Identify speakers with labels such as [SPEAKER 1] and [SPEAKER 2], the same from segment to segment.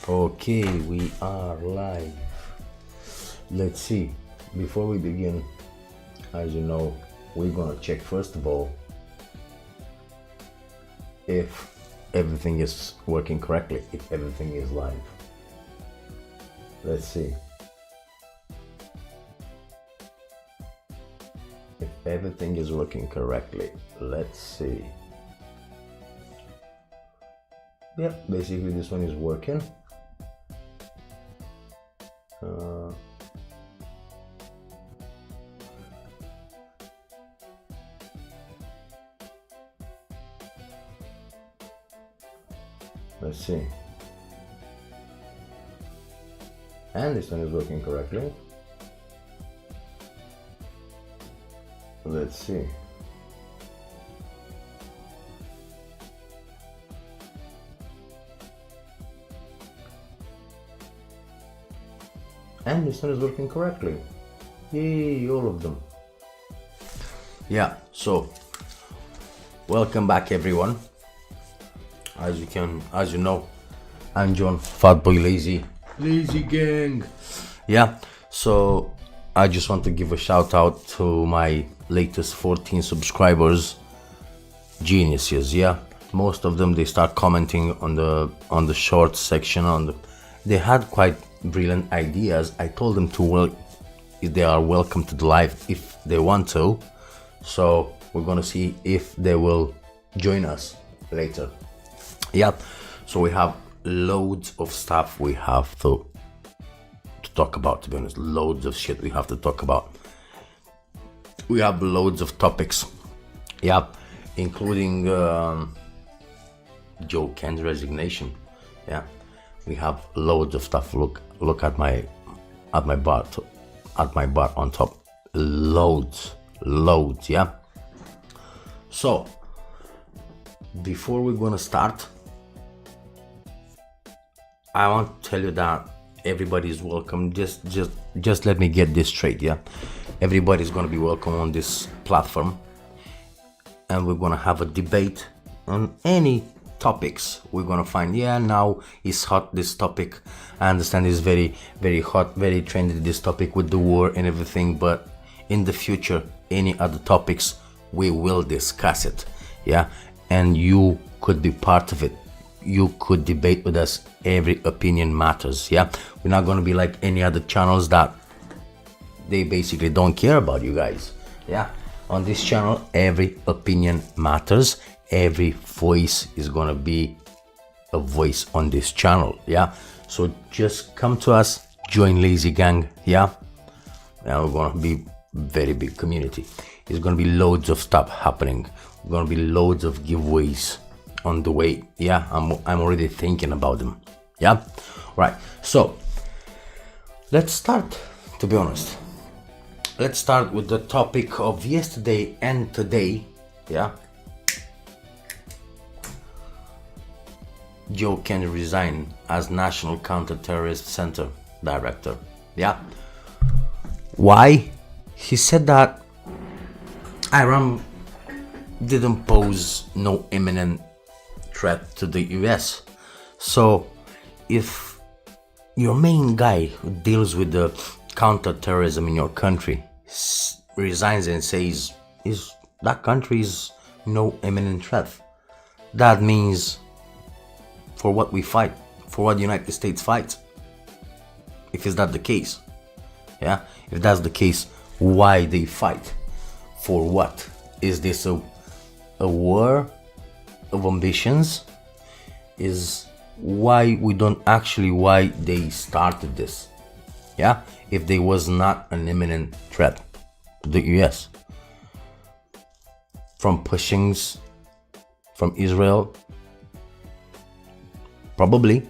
[SPEAKER 1] Okay, we are live. Let's see. Before we begin, as you know, we're gonna check first of all if everything is working correctly, if everything is live. Let's see. If everything is working correctly, let's see. Yeah, basically this one is working. Let's see. And this one is working correctly. Let's see. And this one is working correctly. Yay, all of them. Yeah, so welcome back everyone. As you know, I'm John Fatboy Lazy Gang. Yeah, so I just want to give a shout out to my latest 14 subscribers. Geniuses, yeah. Most of them, they start commenting on the short section. They had quite brilliant ideas. I told them if they are welcome to the live if they want to. So we're gonna see if they will join us later. Yeah, so we have loads of stuff we have to talk about, to be honest. Loads of shit we have to talk about. We have loads of topics, yeah, including JOE Kent Resignation. Yeah, we have loads of stuff. Look at my bar on top. Loads, yeah. So before we're gonna start, I want to tell you that everybody is welcome. Just let me get this straight, yeah. Everybody's gonna be welcome on this platform, and we're gonna have a debate on any topics we're gonna find. Yeah, now it's hot, this topic. I understand it's very, very hot, very trendy, this topic with the war and everything. But in the future, any other topics, we will discuss it, yeah. And you could be part of it. You could debate with us. Every opinion matters, yeah. We're not going to be like any other channels that they basically don't care about you guys, yeah. On this channel, every opinion matters. Every voice is going to be a voice on this channel, yeah. So just come to us, join Lazy Gang, yeah. And we're going to be very big community. There's going to be loads of stuff happening. There's going to be loads of giveaways on the way, yeah. I'm already thinking about them, yeah. Right, so let's start. To be honest, let's start with the topic of yesterday and today, yeah. JOE Kent resign as National Counter-Terrorist Center Director, yeah. Why? He said that Iran didn't pose no imminent threat to the US. So if your main guy who deals with the counter-terrorism in your country resigns and says that country is no imminent threat, that means for what we fight, for what the United States fights. If is that the case, yeah, if that's the case, why they fight? For what? Is this a war of ambitions? Is why they started this, yeah. If there was not an imminent threat to the US from pushings from Israel, probably,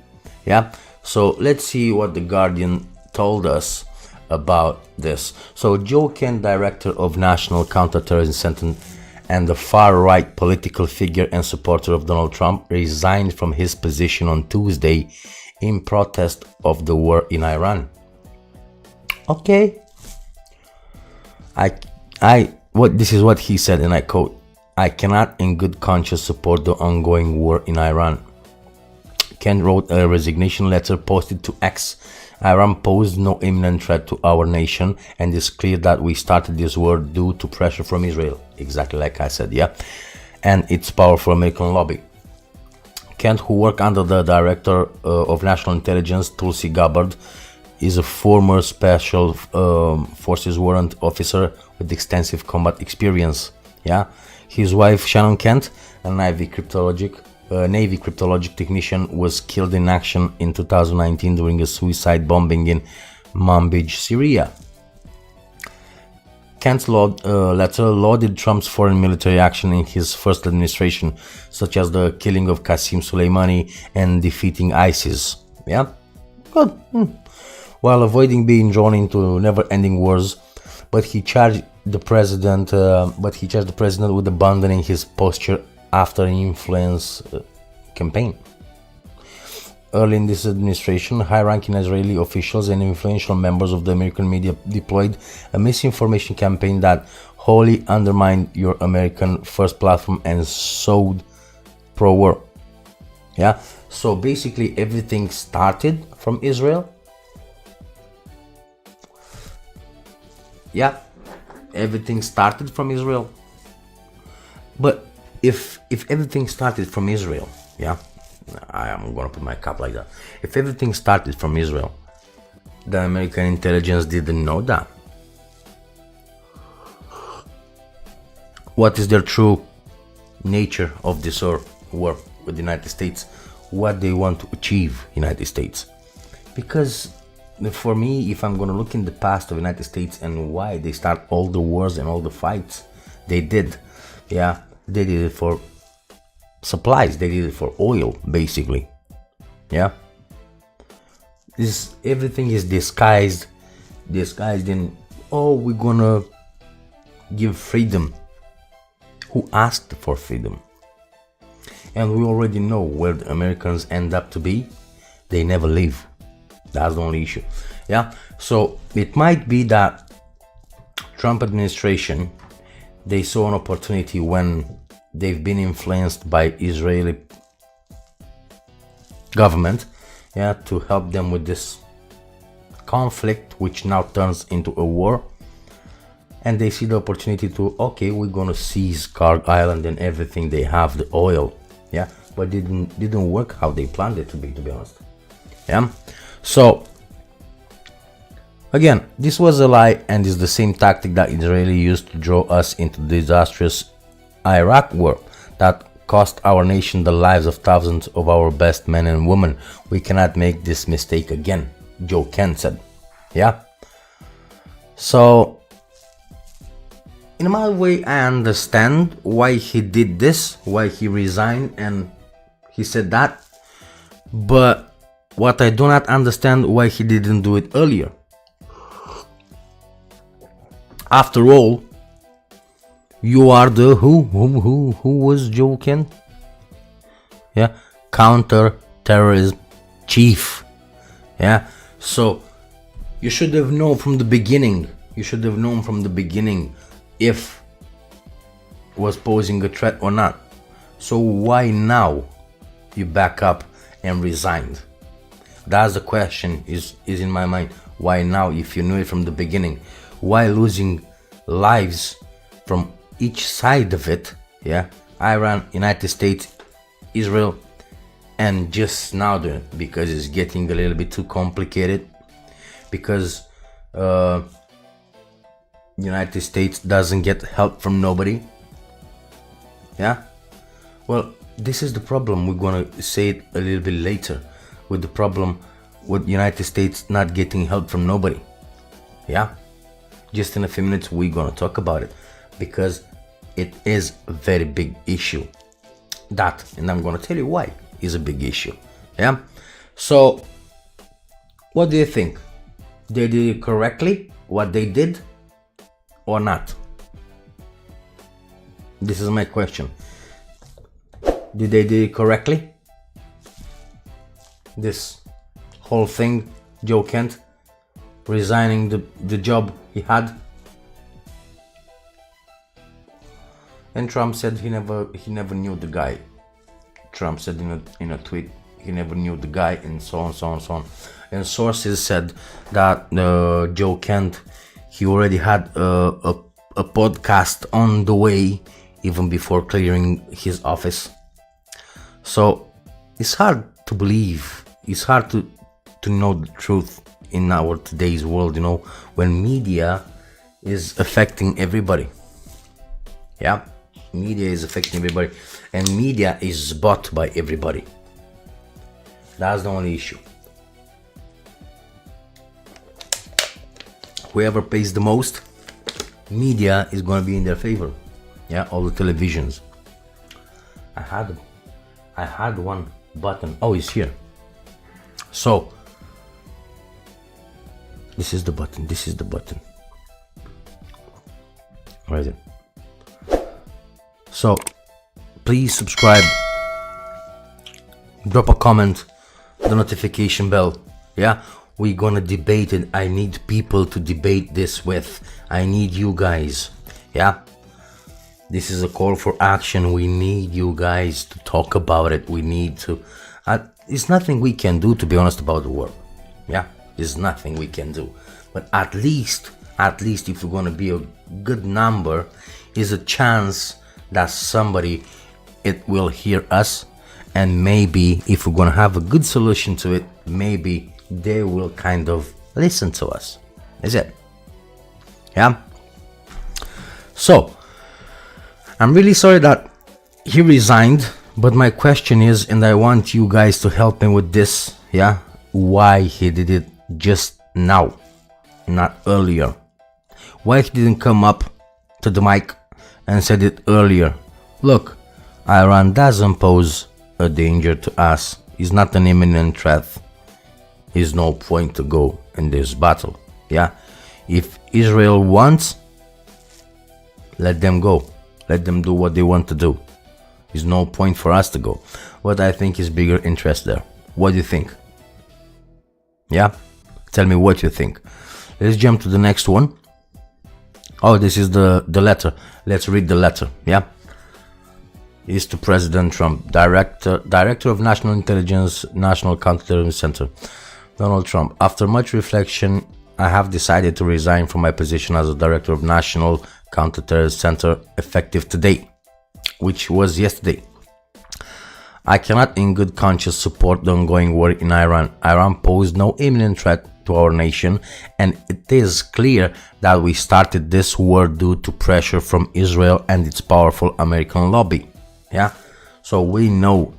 [SPEAKER 1] yeah. So let's see what the Guardian told us about this. So JOE Kent, Director of National Counterterrorism Center and the far-right political figure and supporter of Donald Trump, resigned from his position on Tuesday in protest of the war in Iran. Okay. This is what he said, and I quote, "I cannot in good conscience support the ongoing war in Iran. Kent wrote a resignation letter posted to X. Iran posed no imminent threat to our nation, and it's clear that we started this war due to pressure from Israel. Exactly like I said, yeah. And its powerful American lobby. Kent, who worked under the Director of National Intelligence, Tulsi Gabbard, is a former Special Forces warrant officer with extensive combat experience. Yeah, his wife Shannon Kent, a Navy cryptologic technician, was killed in action in 2019 during a suicide bombing in Manbij, Syria. Kent's letter lauded Trump's foreign military action in his first administration, such as the killing of Qasem Soleimani and defeating ISIS. Yeah, good. While avoiding being drawn into never-ending wars, but he charged the president with abandoning his posture after an influence campaign. Early in this administration, high-ranking Israeli officials and influential members of the American media deployed a misinformation campaign that wholly undermined your American first platform and sowed pro-war. Yeah, so basically everything started from Israel. Yeah, everything started from Israel. But if everything started from Israel, yeah, I am gonna put my cap like that. If everything started from Israel, the American intelligence didn't know that. What is their true nature of this war with the United States? What they want to achieve, United States? Because for me, if I'm gonna look in the past of the United States and why they start all the wars and all the fights they did, yeah, they did it for supplies, they did it for oil, basically. Yeah, everything is disguised in, oh, we're gonna give freedom. Who asked for freedom? And we already know where the Americans end up to be. They never leave. That's the only issue. Yeah, so it might be that Trump administration, they saw an opportunity when they've been influenced by Israeli government, yeah, to help them with this conflict, which now turns into a war. And they see the opportunity to, okay, we're gonna seize Karg Island and everything they have, the oil. Yeah, but didn't work how they planned it to be honest. Yeah, so again, this was a lie, and is the same tactic that Israeli used to draw us into the disastrous Iraq war that cost our nation the lives of thousands of our best men and women. We cannot make this mistake again, JOE Kent said. Yeah, so in my way, I understand why he did this, why he resigned and he said that, but what I do not understand, why he didn't do it earlier. After all, you are the who was JOE Kent? Yeah, counter-terrorism chief. Yeah, so you should have known from the beginning. If was posing a threat or not. So why now you back up and resigned? That's the question is in my mind. Why now if you knew it from the beginning? Why losing lives from each side of it? Yeah, Iran, United States, Israel, and just now doing it because it's getting a little bit too complicated, because United States doesn't get help from nobody. Yeah, well, this is the problem. We're gonna say it a little bit later, with the problem with United States not getting help from nobody. Yeah, just in a few minutes we're gonna talk about it, because it is a very big issue. That, and I'm gonna tell you why is a big issue. Yeah, so what do you think? They did it correctly, what they did, or not? This is my question. Did they do it correctly? This whole thing, JOE Kent resigning the job he had, and Trump said he never knew the guy. Trump said in a tweet he never knew the guy, and so on, so on, so on. And sources said that Joe Kent, he already had a podcast on the way even before clearing his office. So it's hard to believe, it's hard to know the truth in our today's world, you know, when media is affecting everybody. Yeah, media is affecting everybody, and media is bought by everybody. That's the only issue. Whoever pays the most, media is going to be in their favor. Yeah, all the televisions. I had one button. Oh, it's here. So this is the button. This is the button. Where is it? So please subscribe, drop a comment, the notification bell. Yeah, we're gonna debate it. I need people to debate this with. I need you guys. Yeah, this is a call for action. We need you guys to talk about it. We need to it's nothing we can do, to be honest, about the war. Yeah, there's nothing we can do, but at least if we're gonna be a good number, is a chance that somebody it will hear us, and maybe if we're gonna have a good solution to it, maybe they will kind of listen to us. Is it? Yeah. So I'm really sorry that he resigned, but my question is, and I want you guys to help me with this, yeah, why he did it just now, not earlier? Why he didn't come up to the mic and said it earlier? Look, Iran doesn't pose a danger to us. It's not an imminent threat. There's no point to go in this battle. Yeah, if Israel wants, let them go. Let them do what they want to do. There's no point for us to go. What I think is bigger interest there. What do you think? Yeah, tell me what you think. Let's jump to the next one. Oh, this is the letter. Let's read the letter. Yeah, it's to President Trump, Director of National Intelligence, National Counterterrorism Center. Donald Trump, after much reflection, I have decided to resign from my position as a Director of National Counterterrorism Center effective today, which was yesterday. I cannot in good conscience support the ongoing war in Iran. Iran posed no imminent threat to our nation, and it is clear that we started this war due to pressure from Israel and its powerful American lobby. Yeah, so we know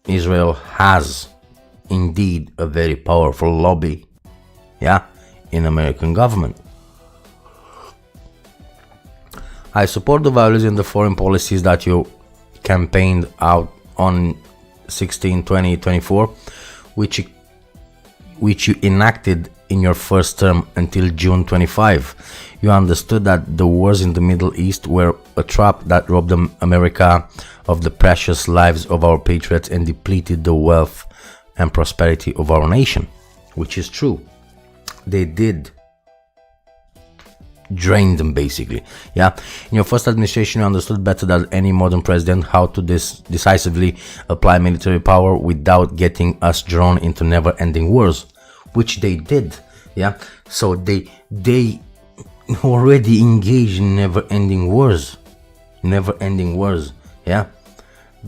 [SPEAKER 1] Israel has indeed a very powerful lobby, yeah, in American government. I support the values and the foreign policies that you campaigned out on 16/20/24, which you enacted in your first term until June 25. You understood that the wars in the Middle East were a trap that robbed America of the precious lives of our patriots and depleted the wealth and prosperity of our nation, which is true. They did drain them, basically. Yeah, in your first administration, you understood better than any modern president how to decisively apply military power without getting us drawn into never-ending wars, which they did. Yeah, so they already engaged in never-ending wars. Yeah,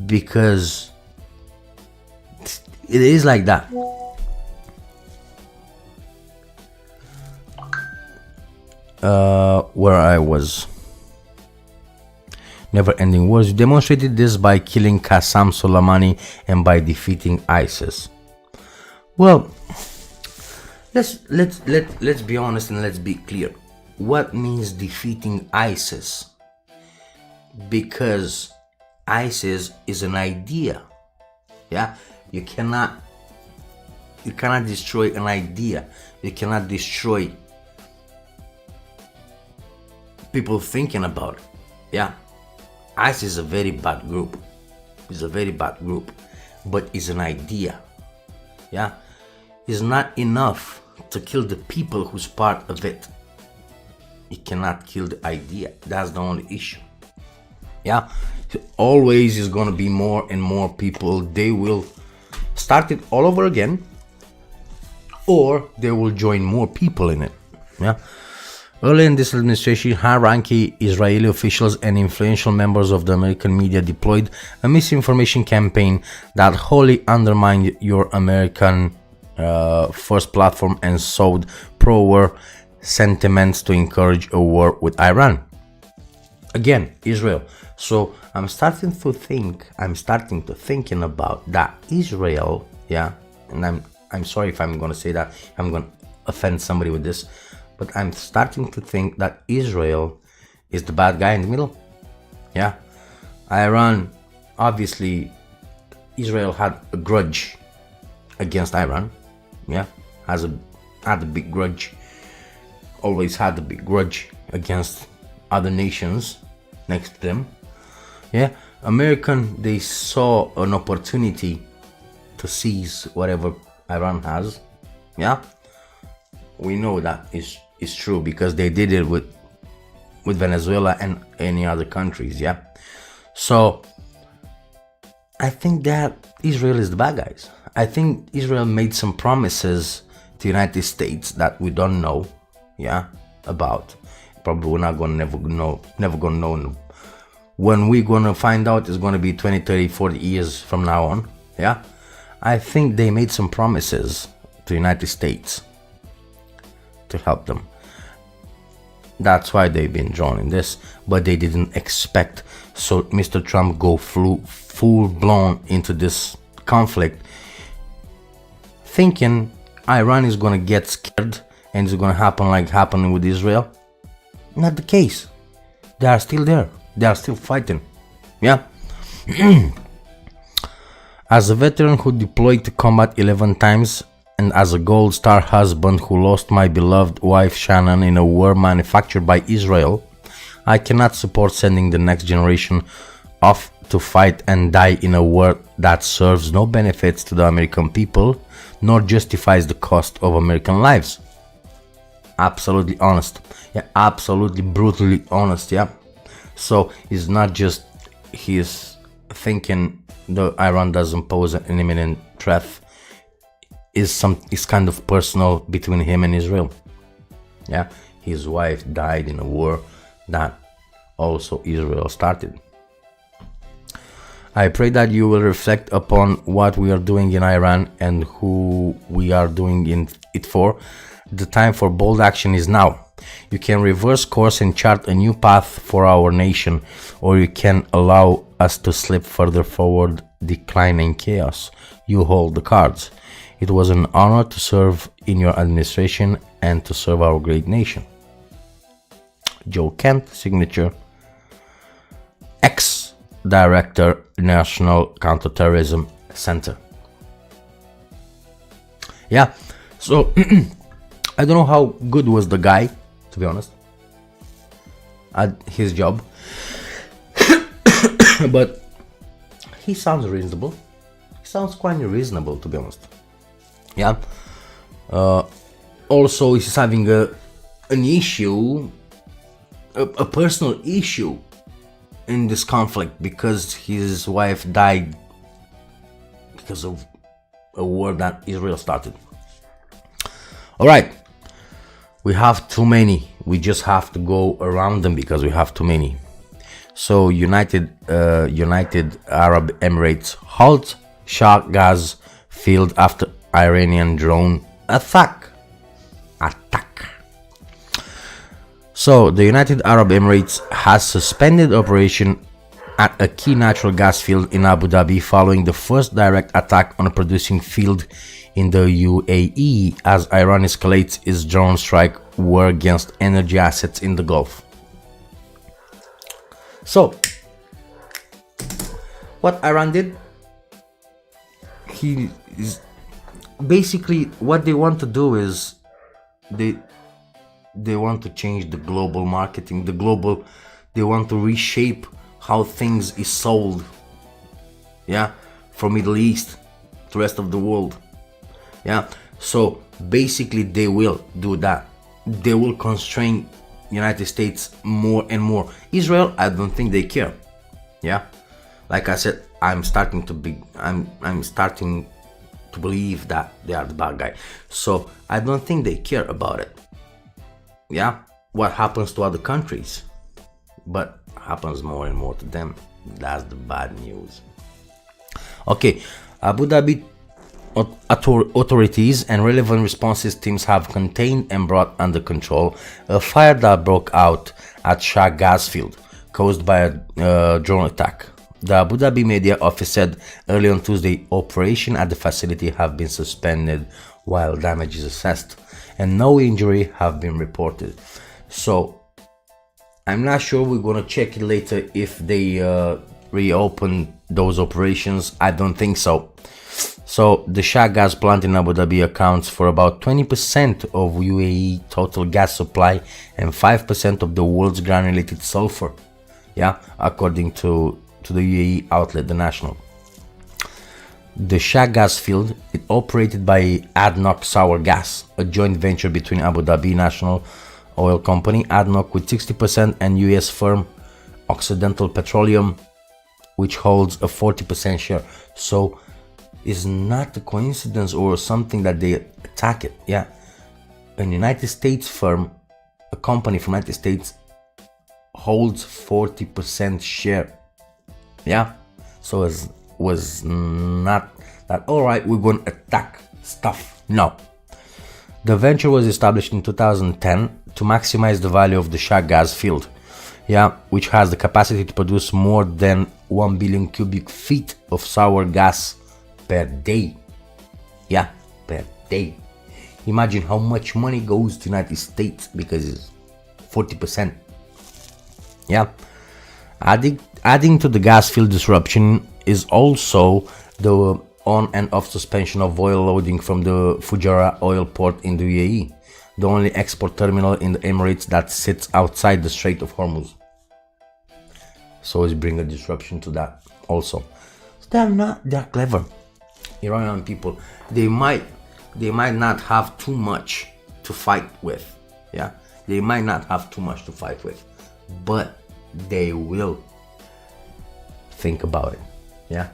[SPEAKER 1] because it is like that. Where I was. Never-ending wars. You demonstrated this by killing Qasem Soleimani and by defeating ISIS. Well, let's be honest and let's be clear. What means defeating ISIS? Because ISIS is an idea. Yeah, you cannot destroy an idea. You cannot destroy people thinking about it. Yeah, ISIS is a very bad group. It's a very bad group, but it's an idea. Yeah, it's not enough to kill the people who's part of it. You cannot kill the idea. That's the only issue. Yeah, always is gonna be more and more people. They will start it all over again, or they will join more people in it. Yeah. Early in this administration, high-ranking Israeli officials and influential members of the American media deployed a misinformation campaign that wholly undermined your American first platform and sowed pro-war sentiments to encourage a war with Iran. Again, Israel. So I'm starting to thinking about that Israel, yeah, and I'm sorry if I'm gonna say that, I'm gonna offend somebody with this, but I'm starting to think that Israel is the bad guy in the middle. Yeah. Iran, obviously, Israel had a grudge against Iran. Yeah. Had a big grudge. Always had a big grudge against other nations next to them. Yeah. American, they saw an opportunity to seize whatever Iran has. Yeah. We know that is true because they did it with Venezuela and any other countries. Yeah. So I think that Israel is the bad guys. I think Israel made some promises to the United States that we don't know, yeah, about. Probably we're not gonna never gonna know. When we're gonna find out, it's gonna be 20, 30, 40 years from now on. Yeah. I think they made some promises to the United States to help them. That's why they've been drawn in this, but they didn't expect so Mr. Trump go full blown into this conflict, thinking Iran is gonna get scared and it's gonna happen like happening with Israel. Not the case. They are still there. They are still fighting. Yeah. As a veteran who deployed to combat 11 times, and as a gold star husband who lost my beloved wife Shannon in a war manufactured by Israel, I cannot support sending the next generation off to fight and die in a war that serves no benefits to the American people, nor justifies the cost of American lives. Absolutely honest. Yeah, absolutely brutally honest. Yeah. So it's not just he's thinking the Iran doesn't pose an imminent threat. Is kind of personal between him and Israel. Yeah, his wife died in a war that also Israel started. I pray that you will reflect upon what we are doing in Iran and who we are doing it for. The time for bold action is now. You can reverse course and chart a new path for our nation, or you can allow us to slip further forward, declining chaos. You hold the cards. It was an honor to serve in your administration and to serve our great nation. JOE Kent, signature, ex-Director, National Counterterrorism Center. Yeah, so I don't know how good was the guy, to be honest, at his job, but he sounds reasonable. He sounds quite reasonable, to be honest. Yeah. Also, he's having an issue, a personal issue in this conflict because his wife died because of a war that Israel started. All right, we have too many. We just have to go around them because we have too many. So United Arab Emirates halt Shah gas field after Iranian drone attack. So the United Arab Emirates has suspended operation at a key natural gas field in Abu Dhabi following the first direct attack on a producing field in the UAE as Iran escalates its drone strike war against energy assets in the Gulf. So what Iran did, he is basically what they want to do is they want to change the global marketing, they want to reshape how things is sold, yeah, from Middle East to rest of the world. Yeah, so basically they will do that. They will constrain United States more and more. Israel, I don't think they care. Yeah, like I said, I'm starting to believe that they are the bad guy. So I don't think they care about it. Yeah, what happens to other countries, but happens more and more to them. That's the bad news. Okay, Abu Dhabi authorities and relevant responses teams have contained and brought under control a fire that broke out at Shah gas field caused by a drone attack. The Abu Dhabi media office said early on Tuesday operation at the facility have been suspended while damage is assessed and no injury have been reported. So I'm not sure, we're gonna check it later if they reopen those operations. I don't think so. So the Shah gas plant in Abu Dhabi accounts for about 20% of UAE total gas supply and 5% of the world's granulated sulfur. Yeah, according to the UAE outlet The National. The Shah gas field is operated by ADNOC Sour Gas, a joint venture between Abu Dhabi National Oil Company, ADNOC with 60% and US firm Occidental Petroleum, which holds a 40% share. So it's not a coincidence or something that they attack it. Yeah, an United States firm, a company from United States, holds 40% share. Yeah, so it was not that alright, we're going to attack stuff. No, the venture was established in 2010 to maximize the value of the Shah gas field, yeah, which has the capacity to produce more than 1 billion cubic feet of sour gas per day. Yeah, per day. Imagine how much money goes to United States because it's 40%. Yeah, adding to the gas field disruption is also the on and off suspension of oil loading from the Fujairah oil port in the UAE, the only export terminal in the Emirates that sits outside the Strait of Hormuz. So it's bring a disruption to that also. So they're not that clever. Iranian people, they might not have too much to fight with. Yeah, they might not have too much to fight with, but they will think about it. Yeah,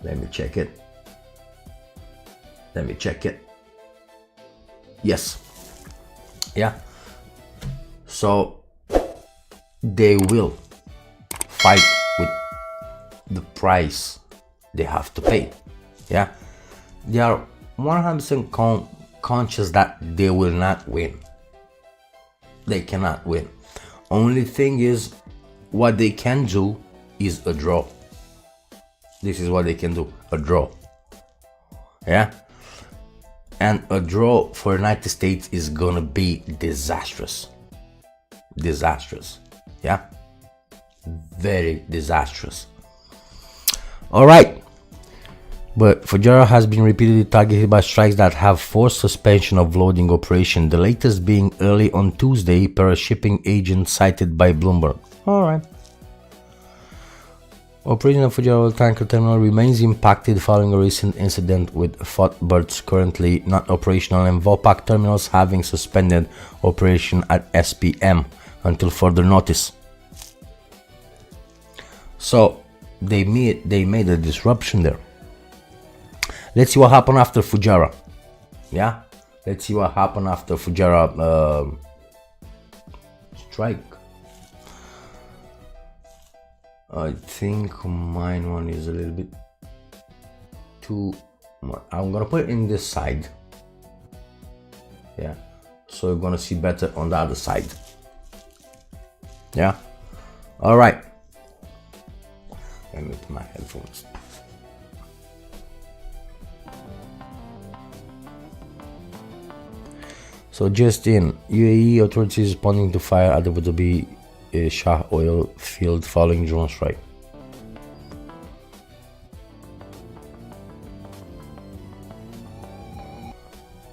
[SPEAKER 1] let me check it. Yes, yeah, so they will fight with the price they have to pay. Yeah, they are 100% conscious that they will not win. They cannot win. Only thing is, what they can do is a draw. This is what they can do, a draw. Yeah, and a draw for United States is gonna be disastrous. Yeah, very disastrous. All right, but Fujairah has been repeatedly targeted by strikes that have forced suspension of loading operation, the latest being early on Tuesday per a shipping agent cited by Bloomberg. All right. Operation of Fujairah oil tanker terminal remains impacted following a recent incident with Berths currently not operational and Vopak terminals having suspended operation at SPM until further notice. So they made a disruption there. Let's see what happened after Fujairah. Yeah, let's see what happened after Fujairah strike. I think mine one is a little bit too much. I'm gonna put it in this side. Yeah, so you're gonna see better on the other side. Yeah, all right. Let me put my headphones. So just in, UAE authorities responding to fire at the Abu Dhabi Shah oil field following drone strike.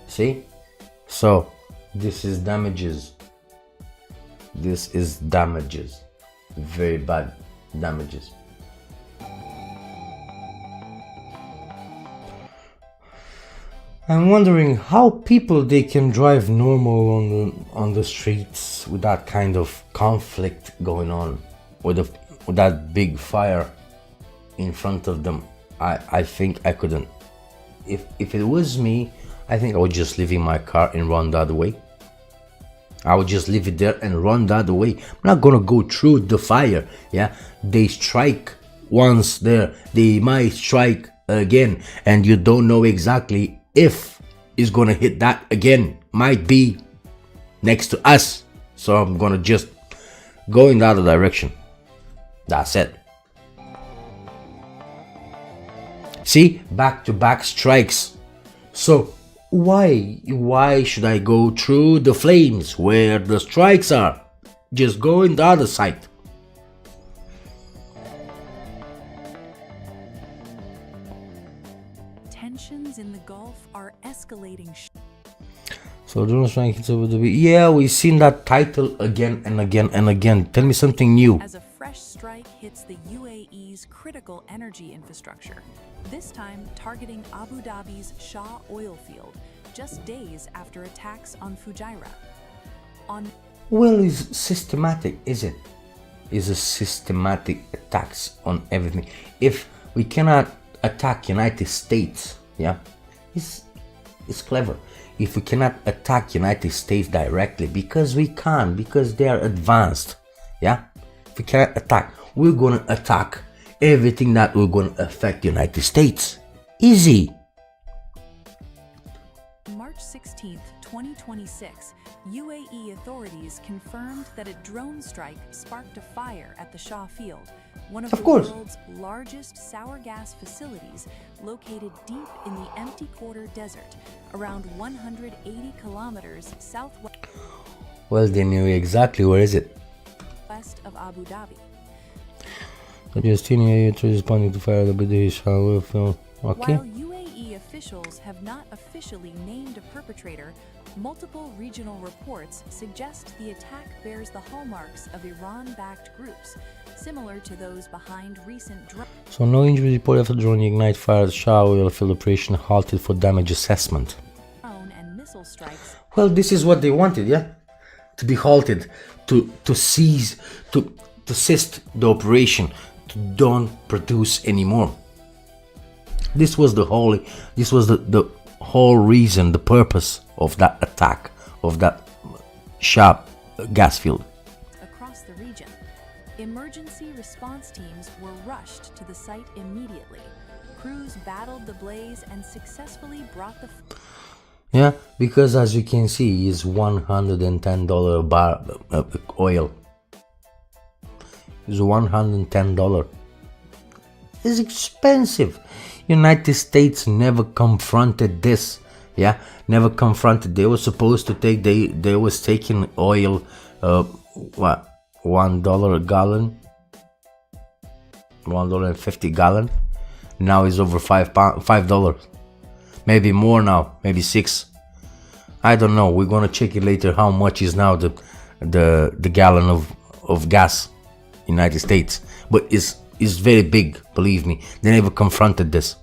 [SPEAKER 1] See? So this is damages. Very bad damages. I'm wondering how people they can drive normal on the streets with that kind of conflict going on, with that big fire in front of them. I think I couldn't. if it was me, I think I would just leave in my car and run the other way. I would just leave it there and run the other way. I'm not gonna go through the fire. Yeah, they strike once there, they might strike again, and you don't know exactly if it's gonna hit that again. Might be next to us, so I'm gonna just go in the other direction. That's it. See, back-to-back strikes. So why should I go through the flames where the strikes are? Just go in the other side.
[SPEAKER 2] Tensions in the Gulf are escalating.
[SPEAKER 1] So drone strike hits over the yeah, we've seen that title again and again and again. Tell me something new.
[SPEAKER 2] As a fresh strike hits the UAE's critical energy infrastructure, this time targeting Abu Dhabi's Shah oil field, just days after attacks on Fujairah.
[SPEAKER 1] Well, it's systematic, is it? It's a systematic attacks on everything. If we cannot attack United States, yeah, it's clever. If we cannot attack United States directly, because we can't, because they are advanced, yeah. If we cannot attack, we're gonna attack everything that we're gonna affect the United States. Easy.
[SPEAKER 2] March 16th, 2026, UAE authorities confirmed that a drone strike sparked a fire at the Shah field, one of the world's largest sour gas facilities located deep in the empty quarter desert, around 180 kilometers southwest.
[SPEAKER 1] Well, they knew exactly where is it.
[SPEAKER 2] West of Abu Dhabi.
[SPEAKER 1] The Palestinian responding to fire the Shah oil field. Okay.
[SPEAKER 2] While UAE officials have not officially named a perpetrator, multiple regional reports suggest the attack bears the hallmarks of Iran-backed groups, similar to those behind recent drone.
[SPEAKER 1] So no injury reported after drone ignite fire at Shah oil field operation halted for damage assessment.
[SPEAKER 2] And missile strikes.
[SPEAKER 1] Well, this is what they wanted, yeah? To be halted, to cease, to cease the operation, to don't produce anymore. This was the whole reason, the purpose of that attack, of that Shah gas field.
[SPEAKER 2] Across the region, emergency response teams were rushed to the site immediately. Crews battled the blaze and successfully brought the
[SPEAKER 1] yeah, because as you can see, is $110 a bar oil. Is $110. It's expensive. United States never confronted this. Yeah, never confronted. They were supposed to take. They was taking oil. What? $1 a gallon. $1.50 gallon. Now it's over $5. Maybe more now. Maybe $6. I don't know. We're gonna check it later. How much is now the gallon of gas, United States? But it's very big. Believe me. They never confronted this.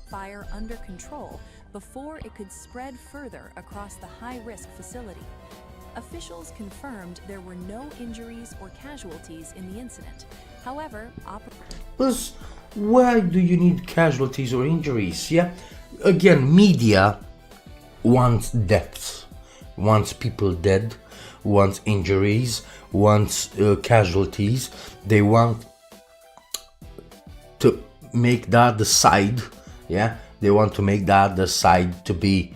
[SPEAKER 2] Fire under control before it could spread further across the high-risk facility. Officials confirmed there were no injuries or casualties in the incident. However,
[SPEAKER 1] why do you need casualties or injuries? Yeah, again, media wants deaths, wants people dead, wants injuries, wants casualties. They want to make the other side, yeah, they want to make the other side to be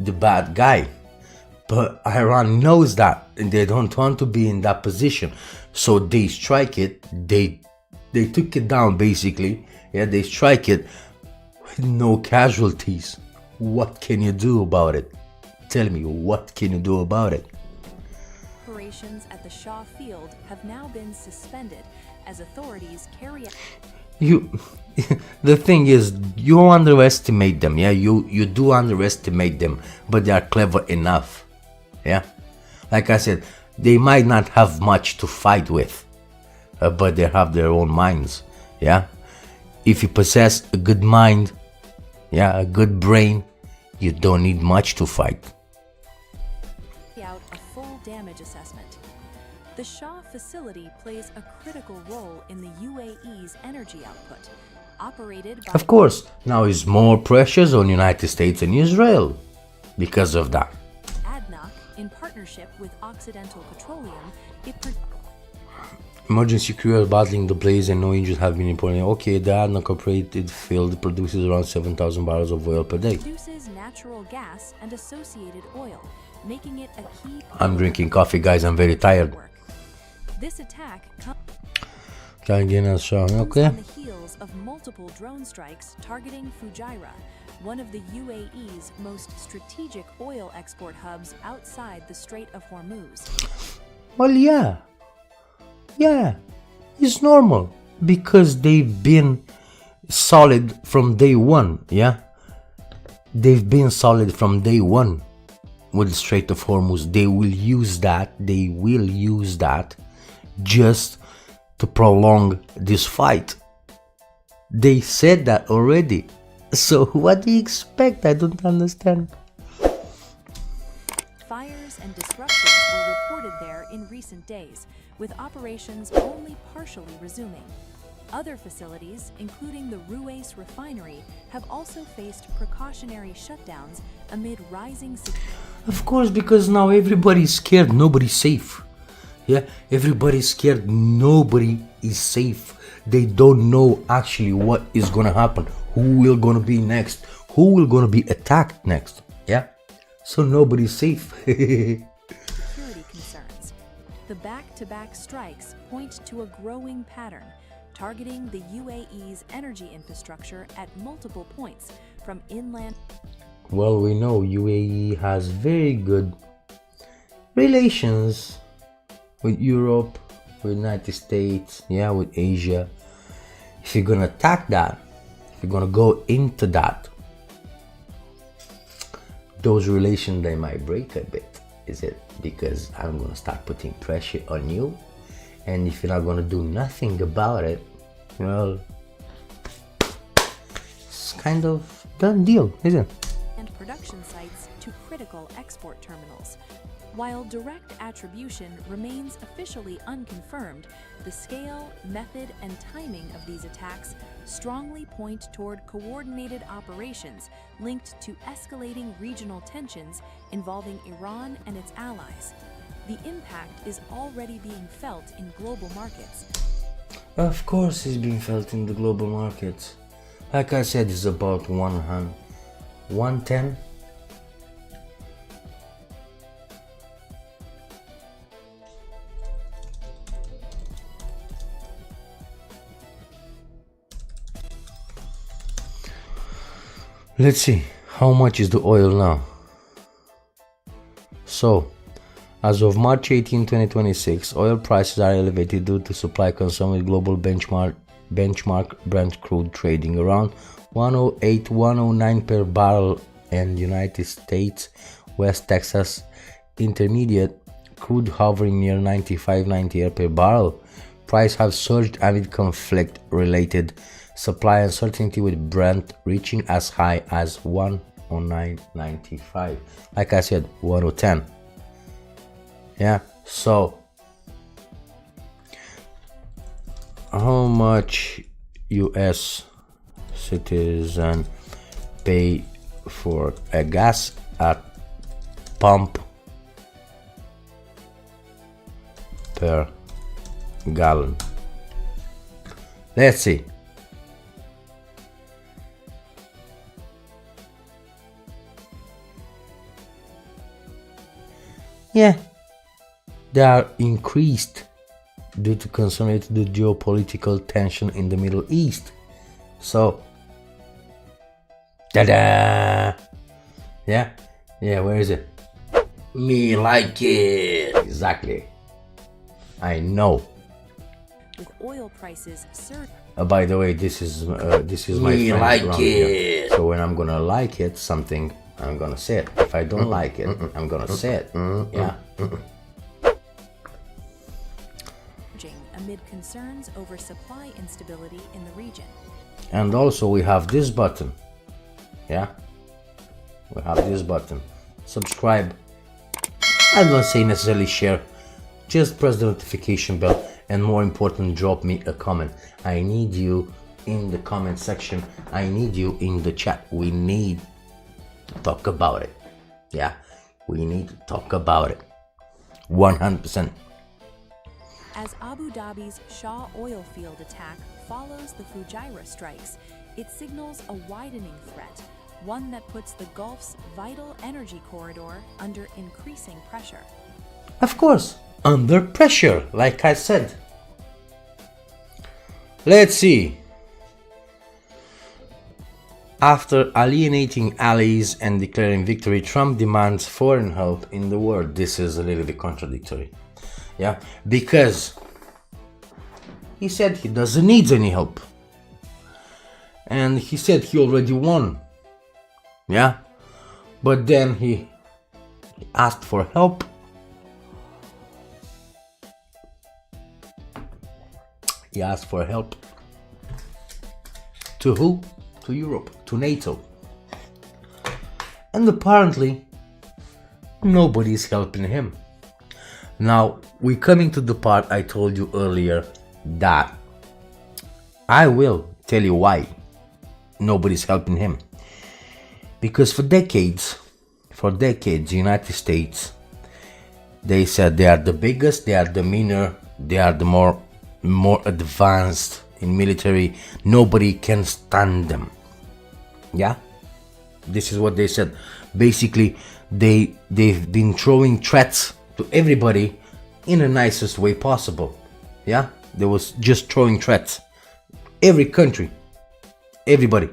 [SPEAKER 1] the bad guy. But Iran knows that, and they don't want to be in that position, so they strike it. They took it down basically. Yeah, they strike it with no casualties. What can you do about it? Tell me, what can you do about it?
[SPEAKER 2] Operations at the Shah field have now been suspended as authorities carry out.
[SPEAKER 1] The thing is, you underestimate them. Yeah, you do underestimate them, but they are clever enough. Yeah, like I said, they might not have much to fight with, but they have their own minds. Yeah, if you possess a good mind, yeah, a good brain, you don't need much to fight.
[SPEAKER 2] Out a full damage assessment. The Shah facility plays a critical role in the UAE's energy output. operated by...
[SPEAKER 1] Of course, now is more pressures on United States and Israel because of that.
[SPEAKER 2] ADNOC, in partnership with Occidental Petroleum,
[SPEAKER 1] Emergency crew are battling the blaze and no injuries have been reported. Okay, the ADNOC operated field produces around 7,000 barrels of oil per day.
[SPEAKER 2] produces natural gas and associated oil, making it a key...
[SPEAKER 1] I'm drinking coffee, guys. I'm very tired.
[SPEAKER 2] This attack comes
[SPEAKER 1] Okay.
[SPEAKER 2] on the heels of multiple drone strikes targeting Fujairah, one of the UAE's most strategic oil export hubs outside the Strait of Hormuz.
[SPEAKER 1] Well, yeah, it's normal because they've been solid from day one. Yeah, they've been solid from day one with the Strait of Hormuz. They will use that just to prolong this fight. They said that already. So what do you expect? I don't understand.
[SPEAKER 2] Fires and disruptions were reported there in recent days, with operations only partially resuming. Other facilities, including the Ruwais refinery, have also faced precautionary shutdowns amid rising security.
[SPEAKER 1] Of course, because now everybody's scared, nobody's safe. Yeah, everybody's scared, nobody is safe. They don't know actually what is gonna happen, who will gonna be next, who will gonna be attacked next. Yeah, so nobody's safe.
[SPEAKER 2] Security concerns. The back-to-back strikes point to a growing pattern, targeting the UAE's energy infrastructure at multiple points, from inland...
[SPEAKER 1] Well, we know UAE has very good relations with Europe, with United States, yeah, with Asia. If you're gonna attack that, if you're gonna go into that, those relations, they might break a bit. Is it because I'm gonna start putting pressure on you, and if you're not gonna do nothing about it, well, it's kind of done deal, isn't it?
[SPEAKER 2] And production sites to critical export terminals. While direct attribution remains officially unconfirmed, the scale, method, and timing of these attacks strongly point toward coordinated operations linked to escalating regional tensions involving Iran and its allies. The impact is already being felt in global markets.
[SPEAKER 1] Of course it's being felt in the global markets. Like I said, it's about 110. Let's see, how much is the oil now? So, as of March 18, 2026, oil prices are elevated due to supply concern with global benchmark Brent Crude trading around 108-109 per barrel, and United States West Texas Intermediate crude hovering near 95-98 per barrel. Prices have surged amid conflict-related supply uncertainty, with Brent reaching as high as 109.95. Like I said, 110. Yeah, so how much US citizen pay for a gas at pump per gallon? Let's see. Yeah, they are increased due to concern related to geopolitical tension in the Middle East. So, ta-da! Yeah, where is it? Me like it. Exactly. I know.
[SPEAKER 2] With oil prices surging.
[SPEAKER 1] By the way, this is my friend
[SPEAKER 3] like
[SPEAKER 1] around here. So when I'm gonna like it something, I'm gonna say it. If I don't like it, I'm gonna say it. Yeah.
[SPEAKER 2] Amid concerns over supply instability in the region.
[SPEAKER 1] And also we have this button. Yeah. We have this button. Subscribe. I don't say necessarily share. Just press the notification bell, and more important, drop me a comment. I need you in the comment section. I need you in the chat. We need to talk about it. Yeah, we need to talk about it. 100%.
[SPEAKER 2] As Abu Dhabi's Shah oil field attack follows the Fujairah strikes, it signals a widening threat, one that puts the Gulf's vital energy corridor under increasing pressure.
[SPEAKER 1] Of course, under pressure, like I said. Let's see. After alienating allies and declaring victory, Trump demands foreign help in the world. This is a little bit contradictory. Yeah, because he said he doesn't need any help. And he said he already won. Yeah, but then he asked for help. He asked for help. To who? To Europe, to NATO. And apparently, nobody is helping him. Now, we're coming to the part I told you earlier that I will tell you why nobody's helping him. Because for decades, the United States, they said they are the biggest, they are the meaner, they are the more advanced in military. Nobody can stand them. Yeah, this is what they said. Basically, they've been throwing threats to everybody in the nicest way possible. Yeah, they was just throwing threats. Every country, everybody.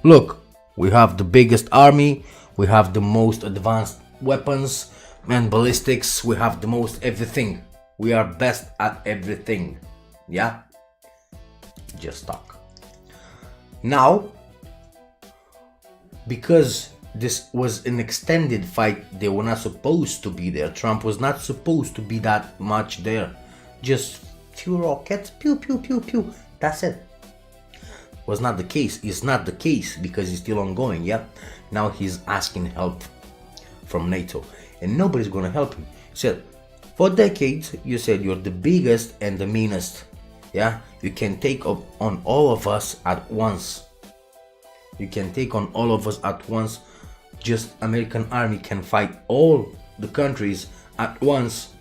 [SPEAKER 1] Look, we have the biggest army, we have the most advanced weapons and ballistics, we have the most everything. We are best at everything. Yeah, just talk. Now, because this was an extended fight, they were not supposed to be there. Trump was not supposed to be that much there. Just few rockets, pew pew pew pew, that's it. Was not the case. It's not the case because it's still ongoing. Yeah, now he's asking help from NATO and nobody's gonna help him. He said, for decades you said you're the biggest and the meanest. Yeah, you can take on all of us at once. You can take on all of us at once. Just American army can fight all the countries at once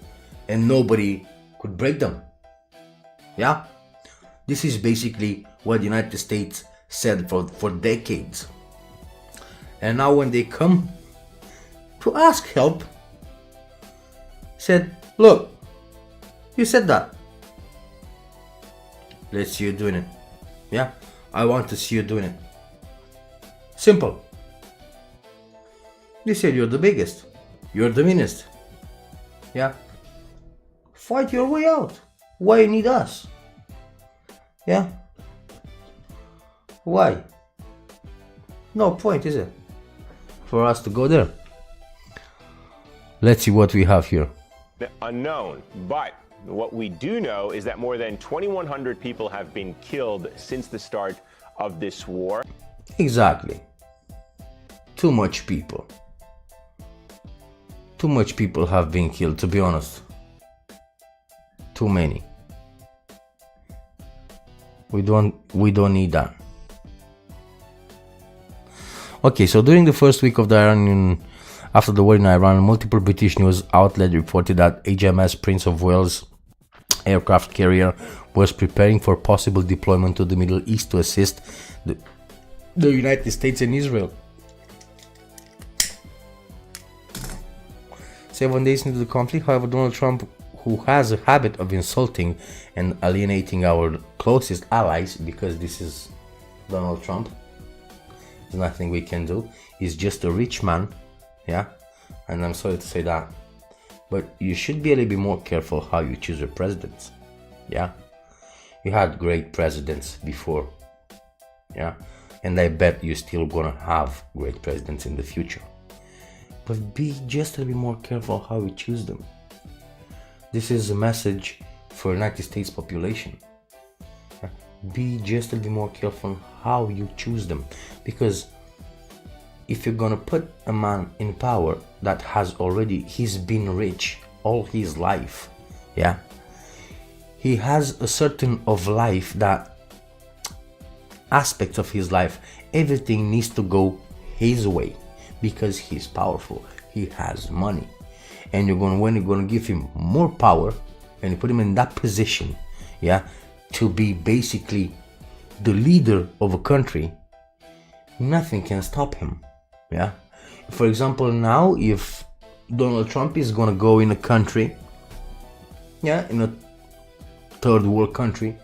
[SPEAKER 1] and nobody could break them. Yeah, this is basically what the United States said for decades. And now when they come to ask help, said, look, you said that. Let's see you doing it. Yeah, I want to see you doing it. Simple. You said you're the biggest. You're the meanest. Yeah. Fight your way out. Why you need us? Yeah. Why? No point, is it? For us to go there. Let's see what we have here.
[SPEAKER 3] Unknown, but what we do know is that more than 2,100 people have been killed since the start of this war.
[SPEAKER 1] Exactly. Too much people. Too much people have been killed, to be honest. Too many. We don't need that. Okay, so during the first week of the Iranian, after the war in Iran, multiple British news outlets reported that HMS Prince of Wales aircraft carrier was preparing for possible deployment to the Middle East to assist the United States and Israel. 7 days into the conflict, however, Donald Trump, who has a habit of insulting and alienating our closest allies, because this is Donald Trump, there's nothing we can do. He's just a rich man, yeah, and I'm sorry to say that, but you should be a little bit more careful how you choose your presidents. Yeah, you had great presidents before, yeah, and I bet you're still gonna have great presidents in the future, but be just a little bit more careful how you choose them. This is a message for United States population. Be just a little bit more careful how you choose them, because if you're gonna put a man in power that he's been rich all his life, yeah, he has a certain of life that aspects of his life, everything needs to go his way because he's powerful, he has money. And when you're gonna give him more power and you put him in that position, yeah, to be basically the leader of a country, nothing can stop him. Yeah, for example, now if Donald Trump is gonna go in a country, yeah, in a third world country,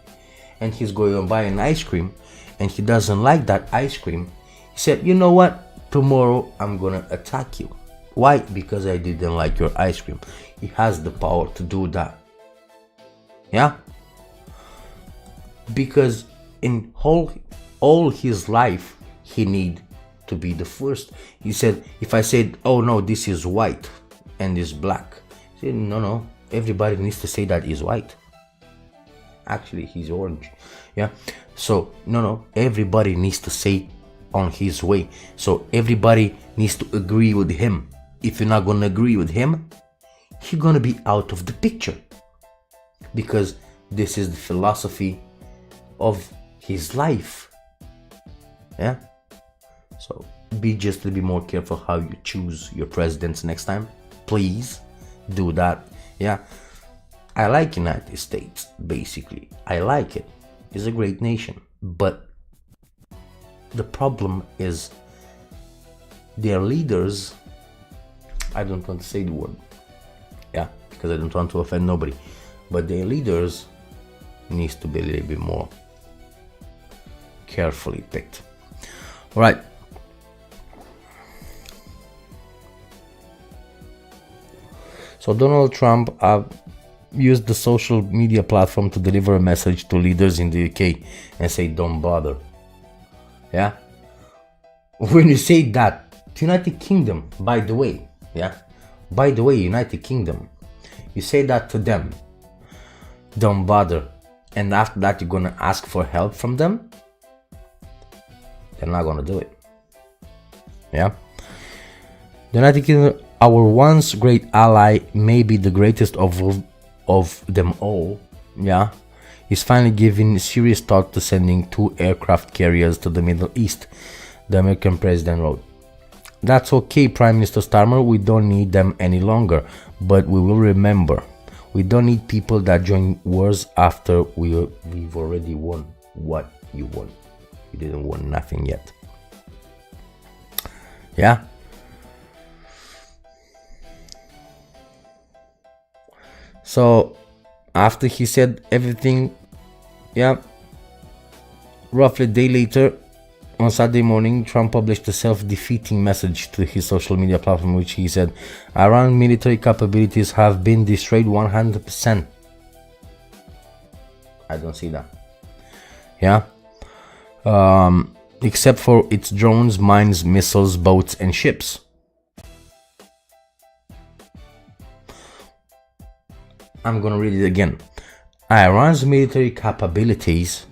[SPEAKER 1] and he's going to buy an ice cream and he doesn't like that ice cream, he said, you know what, tomorrow I'm gonna attack you. Why? Because I didn't like your ice cream. He has the power to do that. Yeah, because in all his life he need to be the first. He said, if I said, oh no, this is white and this black, he said, no, everybody needs to say that is white. Actually, he's orange. Yeah, so no, everybody needs to say on his way. So everybody needs to agree with him. If you're not gonna agree with him, you're gonna be out of the picture, because this is the philosophy of his life. Yeah, so be just a little bit more careful how you choose your presidents next time. Please do that. Yeah, I like United States, basically. I like it. It's a great nation. But the problem is their leaders, I don't want to say the word, yeah, because I don't want to offend nobody, but their leaders needs to be a little bit more carefully picked. All right. So Donald Trump used the social media platform to deliver a message to leaders in the UK and say, don't bother. Yeah. When you say that to United Kingdom, by the way, yeah, by the way, United Kingdom, you say that to them, don't bother, and after that you're gonna ask for help from them, they're not gonna do it. Yeah. The United Kingdom, our once great ally, maybe the greatest of them all, yeah, is finally giving serious thought to sending 2 aircraft carriers to the Middle East, the American president wrote. That's okay, Prime Minister Starmer, we don't need them any longer, but we will remember, we don't need people that join wars after we've already won what you won. You didn't win nothing yet. Yeah. So after he said everything, yeah, roughly a day later, on Saturday morning, Trump published a self-defeating message to his social media platform, which he said, Iran military capabilities have been destroyed 100%. I don't see that. Yeah. Except for its drones, mines, missiles, boats, and ships. I'm gonna read it again. Iran's military capabilities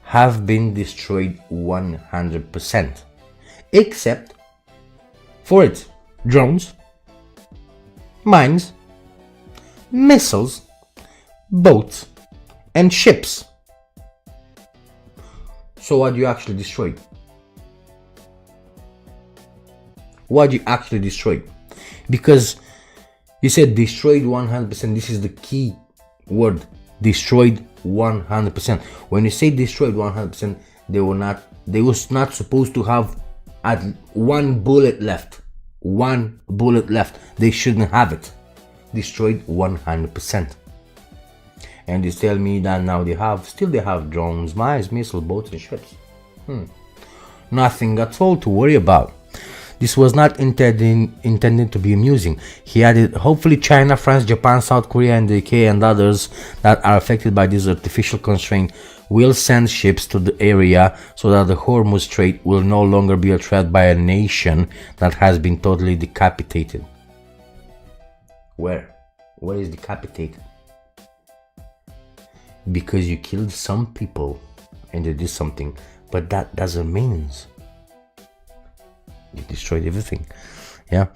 [SPEAKER 1] have been destroyed 100%, except for its drones, mines, missiles, boats, and ships. So what do you actually destroy? What do you actually destroy? Because you said destroyed 100%. This is the key word. Destroyed 100%. When you say destroyed 100%, they was not supposed to have one bullet left. One bullet left. They shouldn't have it. Destroyed 100%. And they tell me that now they have drones, mines, missiles, boats, and ships. Nothing at all to worry about. This was not intended to be amusing. He added, hopefully China, France, Japan, South Korea, and the UK and others that are affected by this artificial constraint will send ships to the area so that the Hormuz Strait will no longer be a threat by a nation that has been totally decapitated. Where? Where is decapitated? Because you killed some people and they did something, but that doesn't mean you destroyed everything. Yeah.